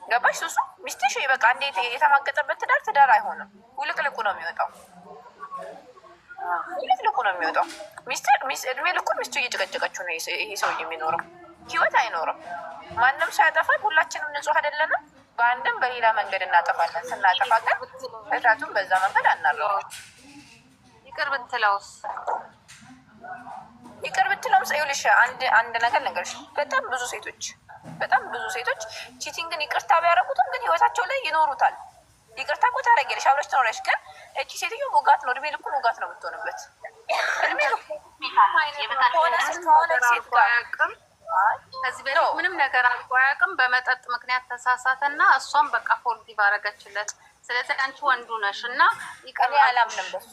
ገባሽ? ሱሱ ሚስቴሽ በቃ እንዴት የተማገጠበት ትዳር አይሆንም። ውልቅልቁ ነው የሚወጣው። እድሜ ልኩን ሚስቱ እየጨቀጨቀችው ነው ይሄ ሰው የሚኖረው። ህይወት አይኖርም። ማንም ሰው ያጠፋል። ሁላችንም ንጹህ አይደለንም። በአንድም በሌላ መንገድ እናጠፋለን። ስናጠፋ ግን እታቱን በዛ መንገድ አናረም። ይቅር ብትለውስ ይኸውልሽ አንድ ነገር ነገርሽ። በጣም ብዙ ሴቶች ቺቲንግን ይቅርታ ቢያደርጉትም ግን ህይወታቸው ላይ ይኖሩታል። ይቅርታ እኮ ታደርጊያለሽ፣ አብረሽ ትኖሪያለሽ። ግን እቺ ሴትዮ ውጋት ነው፣ እድሜ ልኩን ውጋት ነው የምትሆንበት። ከዚህ በፊት ምንም ነገር አድርጎ አያውቅም። በመጠጥ ምክንያት ተሳሳተና እሷም በቃ ፎርጊቭ አደረገችለት። ስለዚህ አንቺ ወንዱ ነሽ እና እኔ አላምንም በሱ።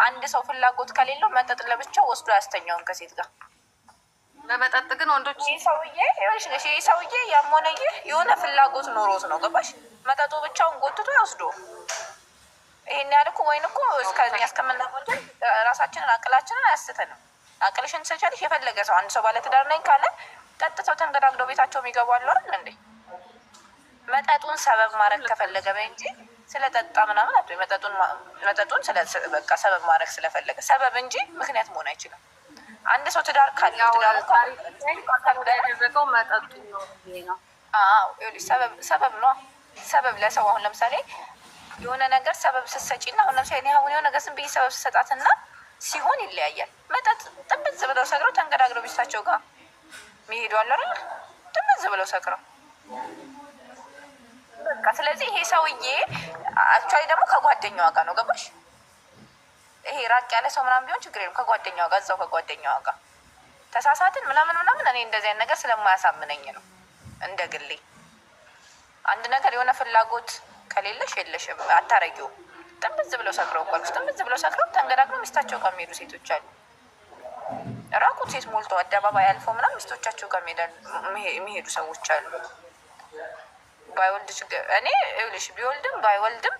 አንድ ሰው ፍላጎት ከሌለው መጠጥ ለብቻው ወስዶ አያስተኛውም ከሴት ጋር። በመጠጥ ግን ወንዶች ይህ ሰውዬ ያም ሆነ ይህ የሆነ ፍላጎት ኖሮት ነው ገባሽ? መጠጡ ብቻውን ጎትቶ ያወስዶ ይሄን ያህል እኮ ወይን እኮ እስከምናቆንጆ ራሳችንን አቅላችንን አያስተንም። አቅልሽን ትሰጫለሽ። የፈለገ ሰው አንድ ሰው ባለትዳር ነኝ ካለ ጠጥተው ተንገዳግደው ቤታቸው የሚገቡ አሉ አይደል እንዴ? መጠጡን ሰበብ ማድረግ ከፈለገ በእንጂ ስለጠጣ ምናምን አቶ መጠጡን በቃ ሰበብ ማድረግ ስለፈለገ ሰበብ እንጂ ምክንያት መሆን አይችልም። አንድ ሰው ትዳር ካለው ትዳሩ ያደረገው መጠጡ ነው ነው። ይኸውልሽ ሰበብ ነው። ሰበብ ለሰው አሁን ለምሳሌ የሆነ ነገር ሰበብ ስትሰጪና አሁን ለምሳሌ እኔ አሁን የሆነ ነገር ዝም ብዬ ሰበብ ስሰጣትና ሲሆን ይለያያል። መጠጥ ጥብዝ ብለው ሰክረው ተንገዳግረው ሚስታቸው ጋር የሚሄዱ አሉ አይደል? ጥብዝ ብለው ሰክረው በቃ። ስለዚህ ይሄ ሰውዬ አክቹዋሊ ደግሞ ከጓደኛዋ ጋር ነው ገባሽ? ይሄ ራቅ ያለ ሰው ምናምን ቢሆን ችግር የለም። ከጓደኛዋ ጋር እዛው ከጓደኛዋ ጋር ተሳሳትን ምናምን እኔ እንደዚህ አይነት ነገር ስለማያሳምነኝ ነው እንደ ግሌ። አንድ ነገር የሆነ ፍላጎት ከሌለሽ የለሽም አታረጊውም። ጥምዝ ብለው ሰክረው ቋልኩስ ጥምዝ ብለው ሰክረው ተንገዳግረው ሚስታቸው ጋር የሚሄዱ ሴቶች አሉ። ራቁት ሴት ሞልቶ አደባባይ አልፈው ምናምን ሚስቶቻቸው ጋር የሚሄዱ ሰዎች አሉ። ባይወልድ ችግር እኔ ይኸውልሽ ቢወልድም ባይወልድም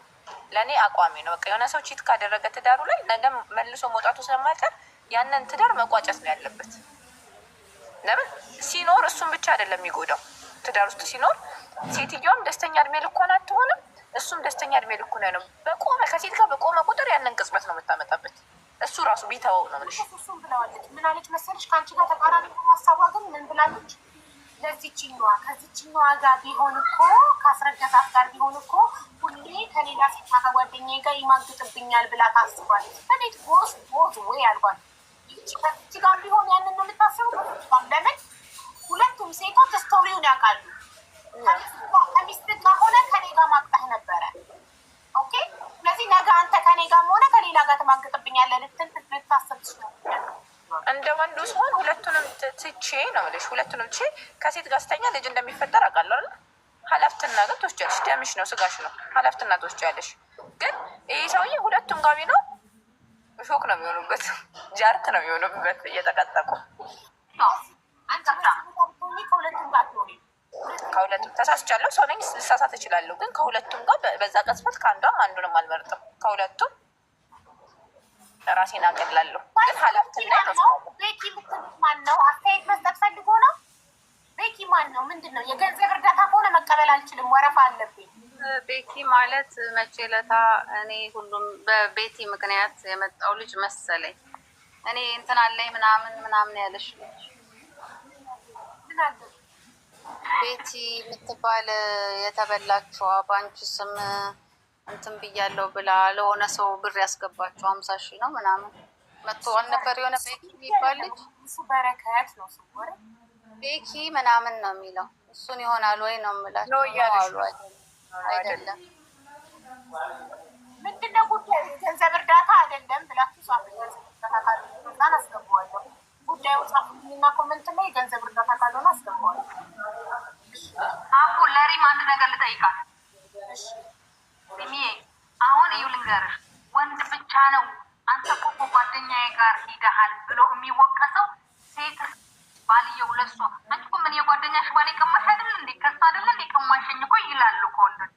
ለእኔ አቋሚ ነው። በቃ የሆነ ሰው ቺት ካደረገ ትዳሩ ላይ ነገም መልሶ መውጣቱ ስለማይቀር ያንን ትዳር መቋጨት ነው ያለበት። ለምን ሲኖር እሱም ብቻ አይደለም የሚጎዳው። ትዳር ውስጥ ሲኖር ሴትዮዋም ደስተኛ እድሜ ልኳን አትሆንም፣ እሱም ደስተኛ እድሜ ልኩን ነው። በቆመ ከሴት ጋር በቆመ ቁጥር ያንን ቅጽበት ነው የምታመጣበት። እሱ ራሱ ቢተወው ነው ምልሽ። እሱም ብለዋለች። ምን አለች መሰለሽ? ከአንቺ ጋር ተቃራኒ ሀሳቧ ግን ምን ብላለች? ለዚችኛዋ ከዚችኛዋ ጋር ቢሆን እኮ ከአስረገዛት ጋር ቢሆን እኮ ሁሌ ከሌላ ሴት ከጓደኛዬ ጋር ይማግጥብኛል ብላ ታስባለች። ከቤት ቦዝ ወይ አልኳት። ከዚች ጋር ቢሆን ያንን ነው የምታስበው። ለምን ሁለቱም ሴቶች ስቶሪውን ያውቃሉ። ከሚስት ጋር ሆነ ከኔ ጋር ማቅጣህ ነበረ። ኦኬ። ስለዚህ ነገ አንተ ከኔ ጋር ሆነ ከሌላ ጋር ትማግጥብኛለህ ልታስብ ትችላለህ። እንደ ወንዱ ሲሆን ሁለቱንም ትቼ ነው የምልሽ። ሁለቱንም ትቼ ከሴት ጋር ስተኛ ልጅ እንደሚፈጠር አውቃለሁ አይደል? ኃላፊትና ግን ትወስጃለሽ። ደምሽ ነው ስጋሽ ነው። ኃላፊትና ትወስጃለሽ። ግን ይህ ሰውዬ ሁለቱም ጋቢ ነው። ሾክ ነው የሚሆኑበት፣ ጃርት ነው የሚሆኑበት እየተቀጠቁ። ከሁለቱም ተሳስቻለሁ። ሰው ነኝ፣ ልሳሳት እችላለሁ። ግን ከሁለቱም ጋር በዛ ቅጽበት ከአንዷም አንዱንም አልመርጥም። ከሁለቱም ራሴን አገላለሁ። ግን ኃላፊትና ነው። ቤኪ የምትሉት ማን ነው? አስተያየት መስጠት ፈልጎ ነው። ቤኪ ማን ነው? ምንድን ነው? የገንዘብ እርዳታ ከሆነ መቀበል አልችልም፣ ወረፋ አለብኝ። ቤኪ ማለት መቼ ለታ እኔ ሁሉም በቤቲ ምክንያት የመጣው ልጅ መሰለኝ። እኔ እንትን አለኝ ምናምን ያለሽ ልጅ ምን አለ? ቤቲ የምትባል የተበላችዋ በአንቺ ስም እንትን ብያለሁ ብላ ለሆነ ሰው ብር ያስገባቸው 50 ሺህ ነው ምናምን መጥቶ አልነበር? የሆነ ቤኪ የሚባል ልጅ እሱ በረከት ነው ስወረ ቤኪ ምናምን ነው የሚለው። እሱን ይሆናል ወይ ነው የምላቸው። አሉ አይደለም። ምንድነው ጉዳዩ? የገንዘብ እርዳታ አይደለም ብላችሁ ጻፉ። የገንዘብ እርዳታ ካልሆነ አስገባዋለሁ። ጉዳዩ ጻፉልኝና ኮመንት ላይ የገንዘብ እርዳታ ካልሆነ አስገባዋለሁ። አቦ ለሪም አንድ ነገር ልጠይቃት። ሚሚ አሁን እዩ ልንገርሽ፣ ወንድ ብቻ ነው አንተ እኮ ጓደኛዬ ጋር ሂደሃል ብሎ የሚወቀሰው ሴት ባልየው ለሷ። አንቺ እኮ ምን የጓደኛሽ ባል ቀማሽ አይደል እንዴ? ከሱ አይደል እንዴ ቀማሽኝ እኮ ይላሉ እኮ ወንዶች።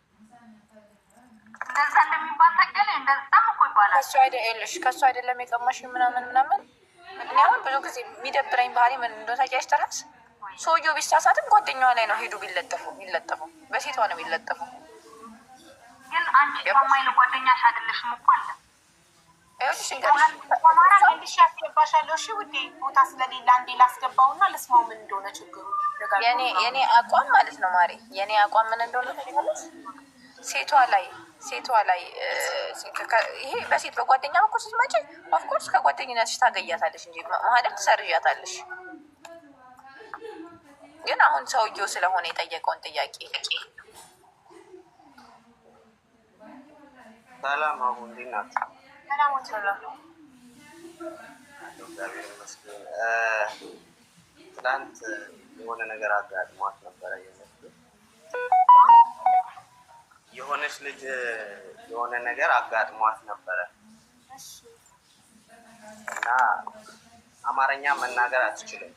እንደዛ እንደሚባል ታውቂያለሽ? እንደዛም እኮ ይባላል። ከሱ አይደለም የቀማሽ ምናምን። እኔ አሁን ብዙ ጊዜ የሚደብረኝ ባህሪ ምን እንደሆነ ታውቂያለሽ? ተራስ ሰውየው ቢሳሳትም ጓደኛዋ ላይ ነው ሄዱ ቢለጠፉ በሴቷ ነው የሚለጠፉ። ግን አንቺ ቀማኝ ለጓደኛሽ አይደለሽም እኮ አለ። ተማራ መልሽ ያስገባሻለሁ። እሺ ውዴ፣ ቦታ ስለሌላ አንዴ ላስገባውና ልስማው ምን እንደሆነ ችግሩ። የኔ አቋም ማለት ነው ማሬ፣ የኔ አቋም ምን እንደሆነ ታውቂያለሽ? ሴቷ ላይ ይሄ በሴት በጓደኛ በኩል ስትመጪ ኦፍኮርስ ከጓደኝነትሽ ታገያታለሽ እንጂ ማህደር ትሰርዣታለሽ። ግን አሁን ሰውየው ስለሆነ የጠየቀውን ጥያቄ ሰላም አሁን እንዴት ናት? እግዚአብሔር ይመስገን። ትናንት የሆነ ነገር አጋጥሟት ነበረ። የሆነች ልጅ የሆነ ነገር አጋጥሟት ነበረ እና አማርኛ መናገር አትችልም።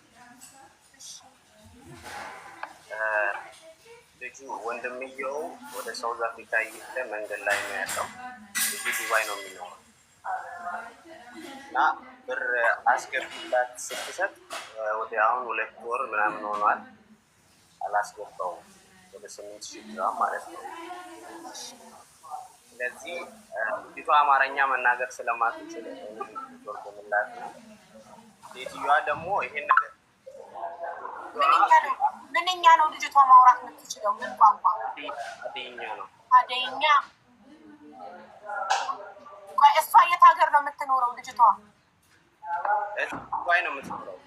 ልጁ ወንድምየው ወደ ሳውዝ አፍሪካ እየሄደ መንገድ ላይ ነው ያለው። ልጁ ዱባይ ነው የሚኖረው እና ብር አስገቢላት ስትሰጥ ወደ አሁን 2 ወር ምናምን ሆኗል። አላስገባውም። ወደ 8,000 ድራም ማለት ነው። ስለዚህ ልጅቷ አማርኛ መናገር ስለማትችል ተርጉምላት ነው ሴትዮዋ ደግሞ ይሄን ነገር ምንኛ ነው ልጅቷ ማውራት የምትችለው? ምን ቋንቋ? አደይኛ ነው። አደይኛ። እሷ የት ሀገር ነው የምትኖረው ልጅቷ? ዱባይ ነው የምትኖረው።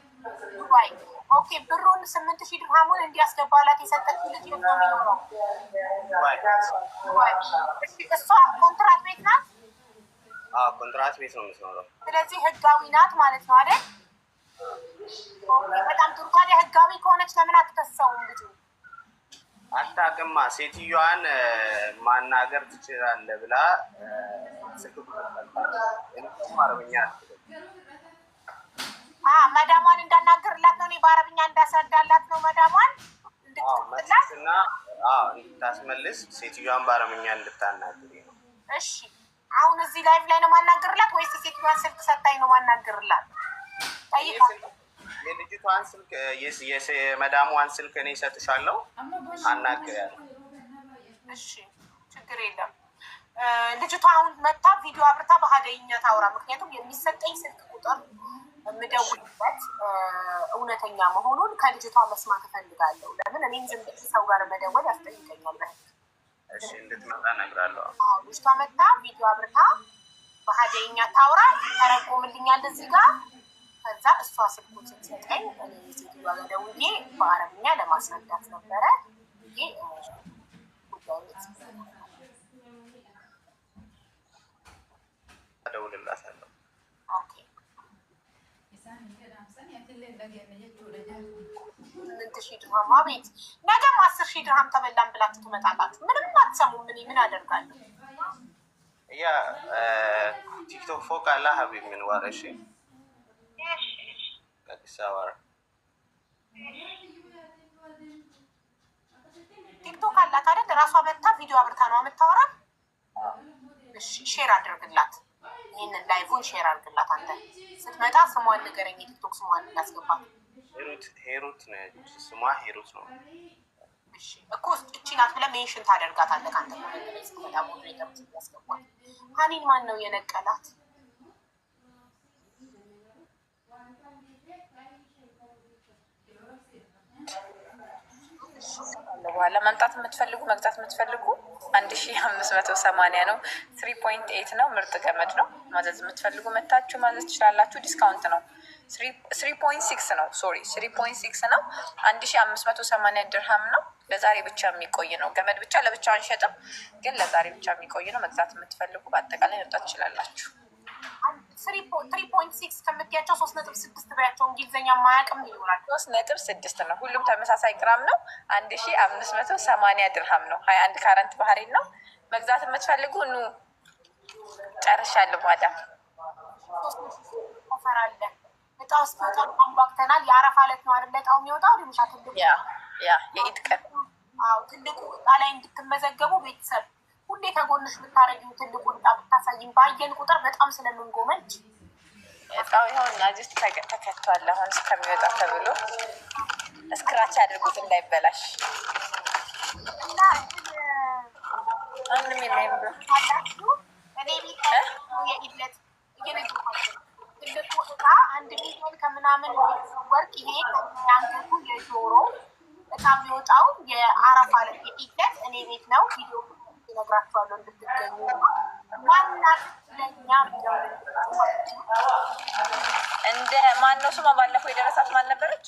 ዱባይ። ኦኬ። ብሩን 8,000 ድርሃሙን እንዲያስገባላት የሰጠችው ልጅ ነው የሚኖረው ዱባይ። እሷ ኮንትራት ቤት ናት። ኮንትራት ቤት ነው የምትኖረው። ስለዚህ ህጋዊ ናት ማለት ነው አይደል? በጣም ጥሩ። ታዲያ ህጋዊ ከሆነች ለምን አትከሰውም? ልጁ አታውቅማ። ሴትዮዋን ማናገር ትችላለህ ብላ ስልክ አረብኛ መዳሟን እንዳናገርላት ነው። እኔ በአረብኛ እንዳስረዳላት ነው መዳሟን እንድትመልስና እንድታስመልስ ሴትዮዋን በአረብኛ እንድታናግር ነው። እሺ አሁን እዚህ ላይቭ ላይ ነው ማናገርላት ወይስ ሴትዮዋን ስልክ ሰታኝ ነው ማናገርላት? የልጅቷን ስልክ የመዳሟን ስልክ እኔ እሰጥሻለሁ፣ አናግሪያለሁ። እሺ ችግር የለም። ልጅቷ አሁን መታ ቪዲዮ አብርታ በሀደይኛ ታውራ። ምክንያቱም የሚሰጠኝ ስልክ ቁጥር የምደውልበት እውነተኛ መሆኑን ከልጅቷ መስማት እፈልጋለሁ። ለምን እኔም ዝም ብዬ ሰው ጋር መደወል ያስጠይቀኛል። እሺ እንድትመጣ እነግራለሁ። ልጅቷ መታ ቪዲዮ አብርታ በሀደይኛ ታውራ፣ ተረጎምልኛል እዚህ ጋር። ከዛ እሷ ስልኩን ስትሰጠኝ እኔ ሴትዮዋ ጋር ደውዬ በአረብኛ ለማስረዳት ነበረ ይሄ ጉዳዩ እደውልላታለሁ። ኦኬ 8,000 ድርሃም ቤት ነገም 10,000 ድርሃም ተበላን ብላችሁ ትመጣላችሁ። ምንም አትሰሙም። ምን አደርጋለሁ? ያ ቲክቶክ ፎቅ አለ ሀቢብ ምን ዋረሽ አዲስ አበባ ቲክቶክ አላት አይደል? ራሷ መታ ቪዲዮ አብርታ ነው የምታወራ። እሺ ሼር አድርግላት፣ ይህንን ላይቭን ሼር አድርግላት። አንተ ስትመጣ ስሟን ንገረኝ፣ የቲክቶክ ስሟን እናስገባት። ሄሩት ነች ስሟ፣ ሄሩት ነው። እሺ እኮ እቺ ናት ብለህ ሜንሽን ታደርጋታለህ። ከአንተ ስትመጣ ሞዴሬተር ያስገባት። ሀኒን ማን ነው የነቀላት? በኋላ መምጣት የምትፈልጉ መግዛት የምትፈልጉ 1580 ነው። 3.8 ነው። ምርጥ ገመድ ነው። ማዘዝ የምትፈልጉ መታችሁ ማዘዝ ትችላላችሁ። ዲስካውንት ነው። 3.6 ነው። ሶሪ 3.6 ነው። 1580 ድርሃም ነው። ለዛሬ ብቻ የሚቆይ ነው። ገመድ ብቻ ለብቻ አንሸጥም፣ ግን ለዛሬ ብቻ የሚቆይ ነው። መግዛት የምትፈልጉ በአጠቃላይ መምጣት ትችላላችሁ። 3.6 ከምትያቸው 3.6 በያቸው። እንግሊዝኛ ማያውቅም ይኖራል። 3.6 ነው። ሁሉም ተመሳሳይ ግራም ነው። 1580 ድርሃም ነው። 21 ካረንት ባህሪን ነው። መግዛት የምትፈልጉ ኑ። ጨርሻለሁ። ማዳም ኦፈር አለ። እጣው እስኪወጣ አንባክተናል። የአረፋ ዕለት ነው አይደል? እጣው የሚወጣው ድምሻ ትልቁ የኢድ ቀን። አዎ ትልቁ እጣ ላይ እንድትመዘገቡ ቤተሰብ ሁሌ ከጎንሽ ብታረጊው ትልቁ እጣ ብታሳይም ባየን ቁጥር በጣም ስለምንጎመጅ እጣው ይሆን አጅስት ተከቷል። አሁን እስከሚወጣ ተብሎ እስክራች አድርጉት እንዳይበላሽ። እና አንድ ሚሊዮን ብር እኔ ቤት የኢድለት እየነገርኳቸው ትልቁ እጣ 1 ሚሊዮን ከምናምን ወርቅ ይሄ ያንገቱ የጆሮ እጣ የሚወጣው የአረፋ ዕለት የኢድለት እኔ ቤት ነው። ቪዲዮ ይነግራቸዋለሁ እንድትገኙ። ማናት ለኛ እንደ ማነው ስሟ? ባለፈው የደረሳት ማን ነበረች?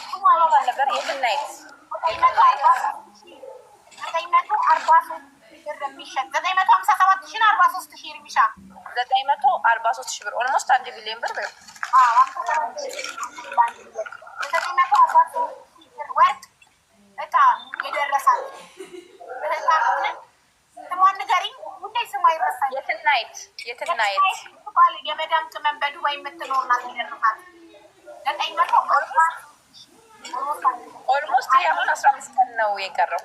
ስሟ ማን ነበር? የትናይት 943 ብር የሚሸጥ 957,000 43,000 የሚሻ 943,000 ብር ኦልሞስት 1 ቢሊዮን ብር ነው። 943,000 ብር ወርቅ እጣ የደረሳት ስሟን ንገሪኝ። ጉዳይ ስሟ ይረሳል። የትናይት የመዳም ቅመም በዱባይ የምትኖር ናት። የደረሳት 940 ኦልሞስት አሁን 15 ቀን ነው የቀረው።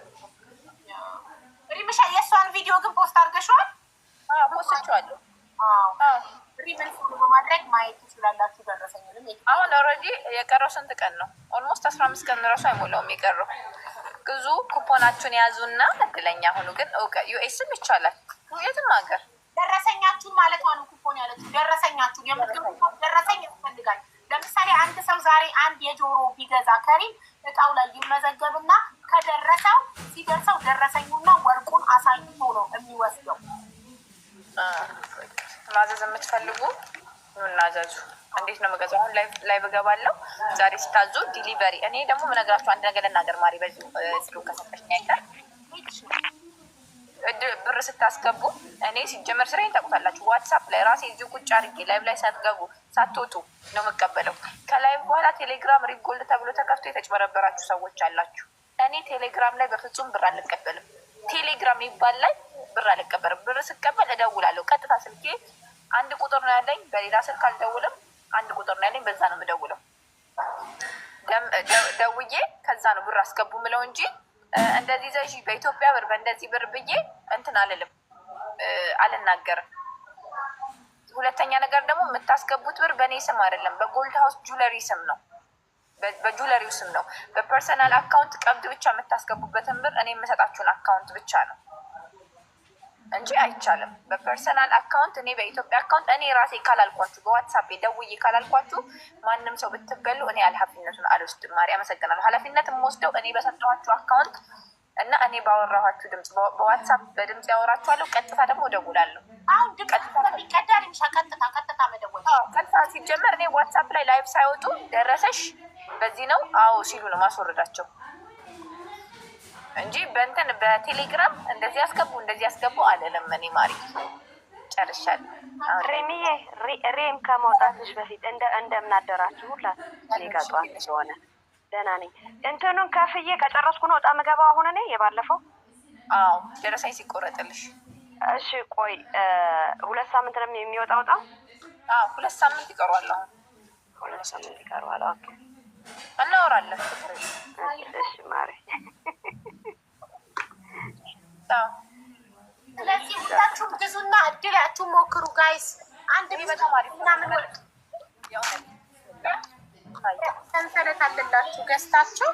ሪምሻ የእሷን ቪዲዮ ግን ፖስት አድርገሽዋል? ፖስቸዋለሁ። ሪምን ፎሎ በማድረግ ማየት ትችላላችሁ። ደረሰኝንም አሁን ኦልሬዲ የቀረው ስንት ቀን ነው? ኦልሞስት 15 ቀን ራሱ አይሞላውም የቀረው። ግዙ፣ ኩፖናችሁን ያዙና እድለኛ ሁኑ። ግን ዩኤስም ይቻላል፣ የትም ሀገር ደረሰኛችሁን ማለት ነው ኩፖን ያለችው ደረሰኛችሁን የምትገቡት ደረሰኝ ያስፈልጋል። ለምሳሌ አንድ ሰው ዛሬ አንድ የጆሮ ቢገዛ ከሪም እጣው ላይ ይመዘገብና ከደረሰው ሲደርሰው ደረሰኙና ወርቁን አሳይቶ ነው የሚወስደው። ማዘዝ የምትፈልጉ እናዘዙ። እንዴት ነው የምገዛው? አሁን ላይ ብገባለሁ ዛሬ ስታዙ ዲሊቨሪ። እኔ ደግሞ ምነግራችሁ አንድ ነገር ልናገር ማሪ፣ በዚሁ ስሉ ከሰጠሽኝ አይቀር ብር ስታስገቡ እኔ ሲጀመር ስራዬን ታውቁታላችሁ። ዋትሳፕ ላይ ራሴ እዚሁ ቁጭ አድርጌ ላይቭ ላይ ሳትገቡ ሳትወጡ ነው የምቀበለው። ከላይቭ በኋላ ቴሌግራም ሪጎልድ ተብሎ ተከፍቶ የተጭበረበራችሁ ሰዎች አላችሁ። እኔ ቴሌግራም ላይ በፍጹም ብር አልቀበልም። ቴሌግራም ይባል ላይ ብር አልቀበልም። ብር ስቀበል እደውላለሁ። ቀጥታ ስልኬ አንድ ቁጥር ነው ያለኝ፣ በሌላ ስልክ አልደውልም። አንድ ቁጥር ነው ያለኝ፣ በዛ ነው የምደውለው። ደውዬ ከዛ ነው ብር አስገቡ ምለው እንጂ እንደዚህ ዘዥ በኢትዮጵያ ብር በእንደዚህ ብር ብዬ እንትን አልልም፣ አልናገርም። ሁለተኛ ነገር ደግሞ የምታስገቡት ብር በእኔ ስም አይደለም፣ በጎልድ ሀውስ ጁለሪ ስም ነው፣ በጁለሪው ስም ነው። በፐርሰናል አካውንት ቀብድ ብቻ የምታስገቡበትን ብር እኔ የምሰጣችሁን አካውንት ብቻ ነው እንጂ አይቻልም። በፐርሰናል አካውንት እኔ በኢትዮጵያ አካውንት እኔ ራሴ ካላልኳችሁ በዋትሳፕ ደውዬ ካላልኳችሁ ማንም ሰው ብትበሉ እኔ ኃላፊነቱን አልወስድም። ማሪ አመሰግናለሁ። ኃላፊነት የምወስደው እኔ በሰጠኋችሁ አካውንት እና እኔ ባወራኋችሁ ድምፅ በዋትሳፕ በድምፅ ያወራችኋለሁ። ቀጥታ ደግሞ እደውላለሁ። አሁን ቀጥታ መደወል ቀጥታ ሲጀመር እኔ ዋትሳፕ ላይ ላይቭ ሳይወጡ ደረሰሽ በዚህ ነው አዎ ሲሉ ነው ማስወረዳቸው እንጂ በእንትን በቴሌግራም እንደዚህ ያስገቡ አልልም። እኔ ማሪ ጨርሻለሁ። ሬሚዬ ሬም ከመውጣትሽ በፊት እንደምናደራችሁ ሁላ ሊጋጧት ስለሆነ ደህና ነኝ። እንትኑን ከፍዬ ከጨረስኩ ነው ወጣ ምገባው። አሁን እኔ የባለፈው አዎ ደረሰኝ ሲቆረጥልሽ። እሺ ቆይ 2 ሳምንት ነው የሚወጣው? ወጣ 2 ሳምንት ይቀረዋል። አሁን 2 ሳምንት ይቀረዋል። ኦኬ እናወራለን። እሺ ማሪ ስለዚህ ሁላችሁም ግዙና እድላችሁን ሞክሩ ጋይስ። አንድ በጣም አሪፍ ምናምን ሰንሰለት አለላችሁ ገዝታችሁ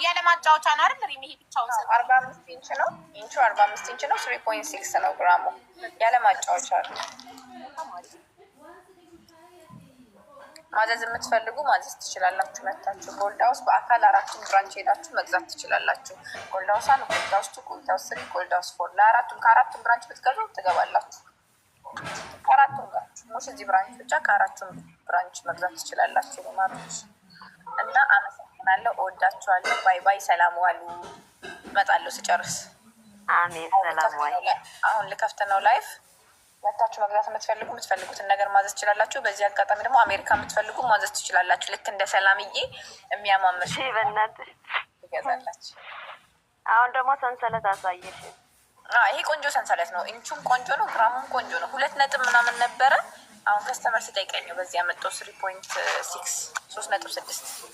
ያለ ማጫወቻ ነው አይደል? ሪም ይሄ ብቻውን 45 ኢንች ነው። ኢንቹ 45 ኢንች ነው። 3.6 ነው ግራሙ። ያለ ማጫወቻ ነው። ማዘዝ የምትፈልጉ ማዘዝ ትችላላችሁ። መታችሁ ጎልድ ሃውስ በአካል 4ቱም ብራንች ሄዳችሁ መግዛት ትችላላችሁ። ጎልድ ሃውስ 1፣ ጎልድ ሃውስ 2፣ ጎልድ ሃውስ 3፣ ጎልድ ሃውስ 4 ከአራቱም ብራንች ብትገዙ ትገባላችሁ። ከአራቱም ብራንች ሙሽ እዚህ ብራንች ብቻ ከአራቱም ብራንች መግዛት ትችላላችሁ ማለት እና አመሰግናለሁ። እወዳችኋለሁ። ባይ ባይ። ሰላም ዋሉ። እመጣለሁ ስጨርስ። አሜን። ሰላም ዋይ። አሁን ልከፍት ነው ላይፍ። መታችሁ መግዛት የምትፈልጉትን ነገር ማዘዝ ትችላላችሁ። በዚህ አጋጣሚ ደግሞ አሜሪካ የምትፈልጉ ማዘዝ ትችላላችሁ። ልክ እንደ ሰላምዬ የሚያማምር በእናትሽ ትገዛላችሁ። አሁን ደግሞ ሰንሰለት አሳየሽ። ይሄ ቆንጆ ሰንሰለት ነው። ኢንቹም ቆንጆ ነው፣ ግራሙም ቆንጆ ነው። 2 ነጥብ ምናምን ነበረ። አሁን ከስተመር ስጠይቀኝ ነው በዚህ ያመጣው 3.6 3.6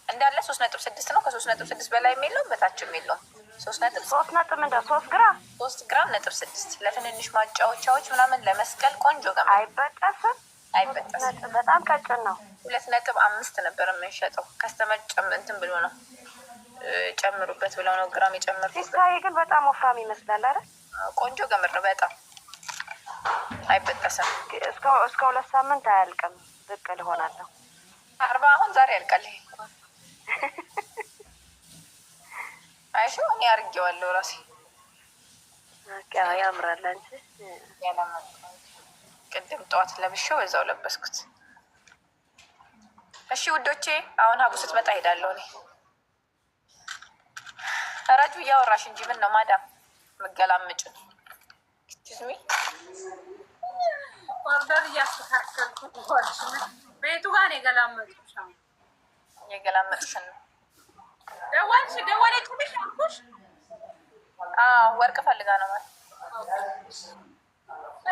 እንዳለ 3.6 ነው። ከ3.6 በላይ የለውም በታችም የለውም። 3 እንደ 3 ግራም 3 ግራም ነጥብ 6 ለትንንሽ ማጫወቻዎች ምናምን ለመስቀል ቆንጆ ገመድ። አይበጠስም። በጣም ቀጭን ነው። 2.5 ነበር የምንሸጠው። ከስተመር እንትን ብሎ ነው ጨምሩበት ብለው ነው ግራም የጨመሩት። ሲታይ ግን በጣም ወፍራም ይመስላል አይደል? ቆንጆ ገመድ ነው በጣም አይበጠስም። እስከ 2 ሳምንት አያልቅም። ብቅ ልሆናለሁ 40 አሁን ዛሬ ያልቃል። አይሹ እኔ አድርጌዋለሁ ራሴ። ያምራል። አንቺ ቅድም ጠዋት ለብሼው በዛው ለበስኩት። እሺ ውዶቼ አሁን ሀቡ ስትመጣ ሄዳለሁ እኔ። ረጁ እያወራሽ እንጂ ምን ነው ማዳም መገላምጭን ስሚ ኦርደር እያስተካከልኩ ቤቱ ጋር የገላመጥሽን ነው። ደወለችልሽ አልኩሽ። ወርቅ ፈልጋ ነው ማለት።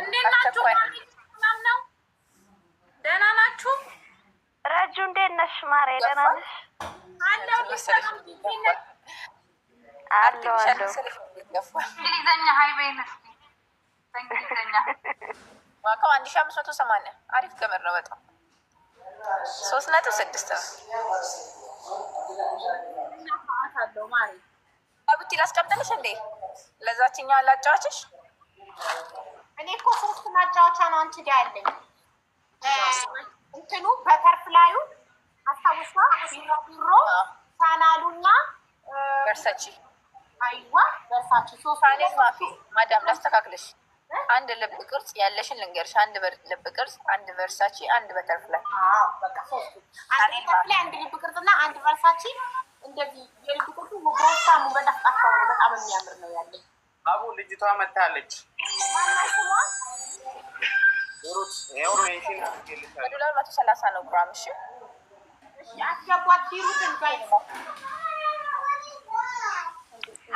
እንዴት ናችሁ? ሰላም ነው? ደህና ናችሁ? ረጁ እንዴት ነሽ ማሬ? ደህና ነሽ? አለሁ እንግሊዘኛ ሀይቤን እስኪ በእንግሊዘኛ ዋጋው 1580 አሪፍ ገመድ ነው በጣም 3.6 ነው። አቡቲ ላስቀምጥልሽ እንዴ? ለዛችኛው ላጫዋችሽ እኔ እኮ ሶስት ማጫወቻ ነው አንቺ ጋር ያለኝ። እንትኑ በተርፍላዩ አስታውሷ ቢሮ ሳናሉና በርሳቺ አይዋ በርሳቺ ሶስት ማፊ ማዳም ላስተካክልሽ። አንድ ልብ ቅርጽ ያለሽን ልንገርሽ። አንድ ልብ ቅርጽ፣ አንድ ቨርሳቺ፣ አንድ በተርፍላይ። አዎ በቃ ሶስቱ። አንድ በተርፍላይ፣ አንድ ልብ ቅርጽና አንድ ቨርሳቺ። እንደዚህ የልብ ቅርጹ ወብራታሙ በጣፋው ነው። በጣም የሚያምር ነው ያለኝ። አቡ ልጅቷ መታለች። ሩት ያው ሜንሽን አድርጌልሻለሁ። ዶላር 130 ነው ግራም። እሺ ያስገቧት ቢሩትን ጋይ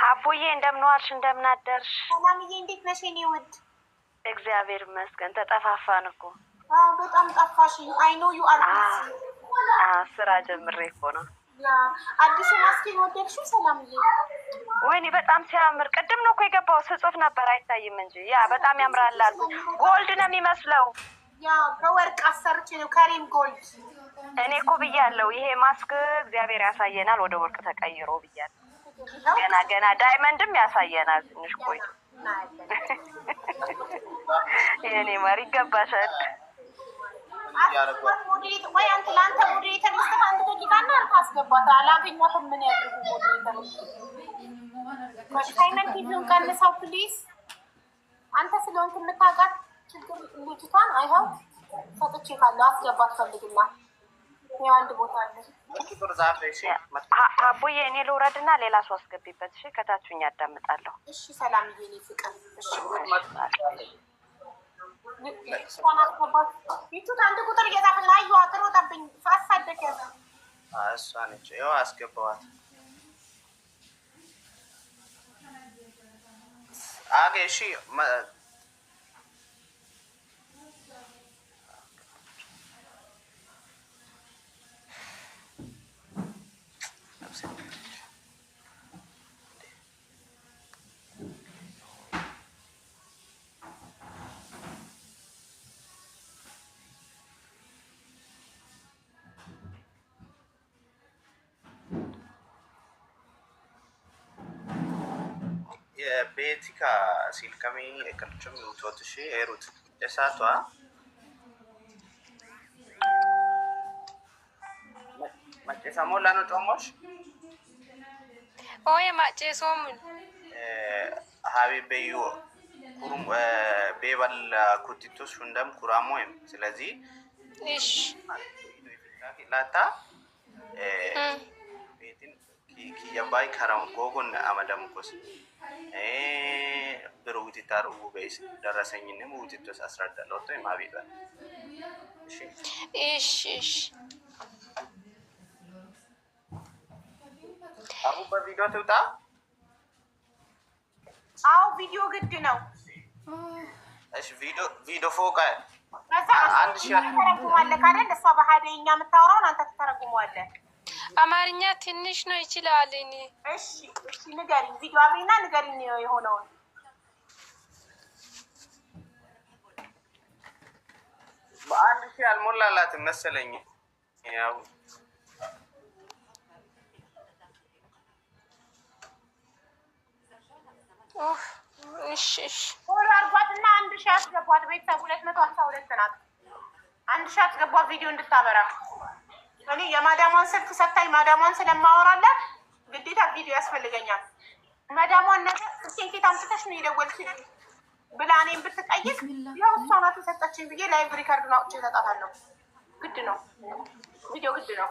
አቡዬ እንደምን ዋልሽ? እንደምን አደርሽ? ሰላምዬ እንዴት ነሽ የኔ ውድ? እግዚአብሔር ይመስገን። ተጠፋፋን እኮ። አዎ በጣም ጠፋሽ። አይ ኖ ዩ አር ስራ ጀምሬ እኮ ነው። ያ አዲሱ ማስኪን ወደድሽው ሰላምዬ? ወይኔ በጣም ሲያምር። ቅድም ነው እኮ የገባው ስጽፍ ነበር አይታይም እንጂ ያ በጣም ያምራል አልኩ። ጎልድ ነው የሚመስለው። ያ በወርቅ አሰርቼ ነው ከሬም ጎልድ። እኔ እኮ ብያለሁ ይሄ ማስክ እግዚአብሔር ያሳየናል ወደ ወርቅ ተቀይሮ ብያለሁ። ገና ዳይመንድም ያሳየናል ትንሽ ቆይቶ። የኔ ማር ይገባሻል። ወይ አንተ ለአንተ ሞዴሬተር ልስጥህ አንድ ደቂቃና አንተ አስገባት። አላገኟትም። ምን ያድርጉ ሞዴሬተር? ዳይመንድ ይዙን ቀንሰው ፕሊዝ። አንተ ስለሆንክ የምታውቃት ችግር ልጅቷን አይኸው ሰጥቼ ካለው አስገባት ፈልግና አንድ ቦታ አለ። አቦዬ እኔ ልውረድና ሌላ ሰው አስገቢበት። እሺ ከታችሁኝ ያዳምጣለሁ። እሺ ሰላምዬ እኔ ፍቅር። እሺ ይቱት አንድ ቁጥር እየጻፍን አየዋ ትሮጣብኝ ሳሳደቅ ያዘ እሷ ነች። ይኸው አስገባዋት። አገ እሺ የቤቲካ ሲልከሚ እቅርጭም ቶትሺ ኤሩት እሳቷ ማጨሳሞ ላኖ ጮሞሽ ኦየ ማጨሶም ሀቢበዩ ኩሩም ቤበል ኩቲቱስ ሁንደም ኩራሞም ስለዚህ እሺ ላታ ቤቲን ኪያባይ ከራም ጎጎን አመደም ኮስ ብሩት ይታሩ በይስ ደረሰኝንም ውጥቶስ አስረዳለሁ ወይ ማቢባ እሺ እሺ አቡ በቪዲዮ ትውጣ። አዎ ቪዲዮ ግድ ነው። እሺ ቪዲዮ ፎቃ አንድ ሺህ ተረጉማለህ አይደል? እሷ በሀዲኛ የምታወራውን አንተ ተተረጉመዋለህ። አማርኛ ትንሽ ነው ይችላል። እኔ እሺ ንገሪኝ። ቪዲዮ አብሪና ንገሪኝ የሆነውን። በአንድ ሺህ አልሞላላትም መሰለኝ። ያው እሺ ፎሎ አድርጓትና 1000 አስገቧት። ቤተሰብ 252 ናት። 1000 አስገቧት ቪዲዮ እንድታበራ። እኔ የማዳሟን ስልክ ሰታኝ ማዳሟን ስለማወራላት ግዴታ ቪዲዮ ያስፈልገኛል። ማዳሟን ነገር ስልኬን አምጥተሽ ነው የደወልሽልኝ ብላ እኔን ብትጠይቅ ያው እሷ ናት የሰጠችኝ ብዬ ላይቭ ሪከርዱን አውጥቼ እሰጣታለሁ። ግድ ነው ቪዲዮ ግድ ነው።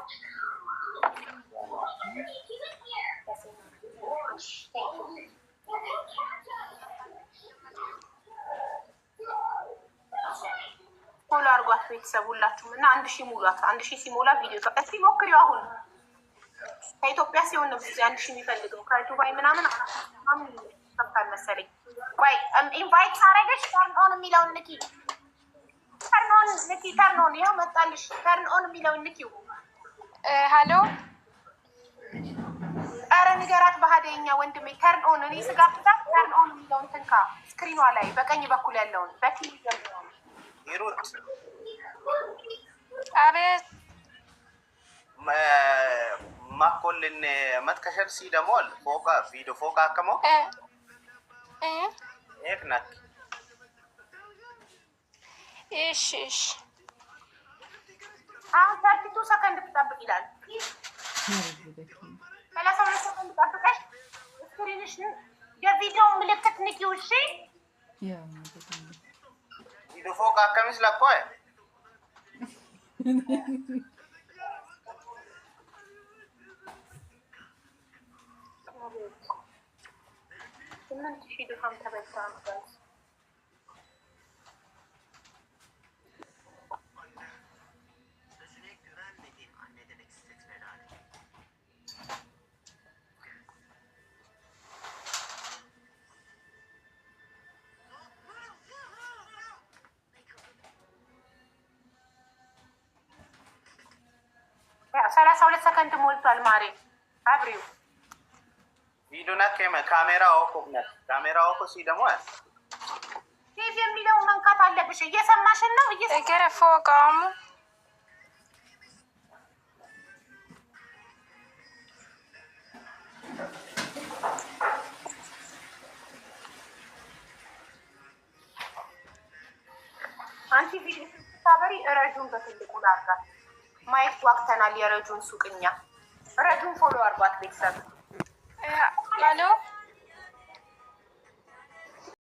ፎሎ አድርጓት ቤተሰብ ሁላችሁም እና 1000 ሙሏት። 1000 ሲሞላ ቪዲዮ እስኪ ሞክሪው። አሁን ከኢትዮጵያ ሲሆን ነው ብዙ 1000 የሚፈልገው ከዱባይ ምናምን ሰምታል መሰለኝ። ወይ ኢንቫይት ታረገሽ ተርን ኦን የሚለውን ንኪ። ተርን ኦን ንኪ። ተርን ኦን ይኸው መጣልሽ። ተርን ኦን የሚለውን ንኪው። ሃሎ ኧረ ንገራት በሀደኛ ወንድሜ። ተርን ኦን እኔ ስጋብታ ተርን ኦን የሚለውን ትንካ። ስክሪኗ ላይ በቀኝ በኩል ያለውን በክሊክ ያለውን ይሩት አቤት ማኮልን መትከሸር ሲደሞል ፎቃ ቪዲዮ ፎቃ ከሞ ኤክናክ እሺ እሺ አሁን 32 ሰከንድ ትጠብቅ ይላል። 32 ሰከንድ ጠብቀሽ ስክሪንሽ የቪዲዮ ምልክት ንኪው። እሺ ቪዲዮ ፎቅ አከሚስ ለቆይ ስምንት ሺህ ድርሃም ተበልተዋል። ሰላሳ ሁለት ሰከንድ ሞልቷል። ማሬ አብሪው ቪዲዮና ካሜራ ኦኮነት ካሜራ ኦኮ ሲ ደግሞ ሴቭ የሚለውን መንካት አለብሽ። እየሰማሽን ነው? እገረ ፎቃሙ አንቺ ቪዲዮ ስታበሪ ረጁን በትልቁ ላርጋት። ማየት ዋክተናል። የረጁን ሱቅኛ ረጁን ፎሎ አርጓት ቤተሰብ ሄሎ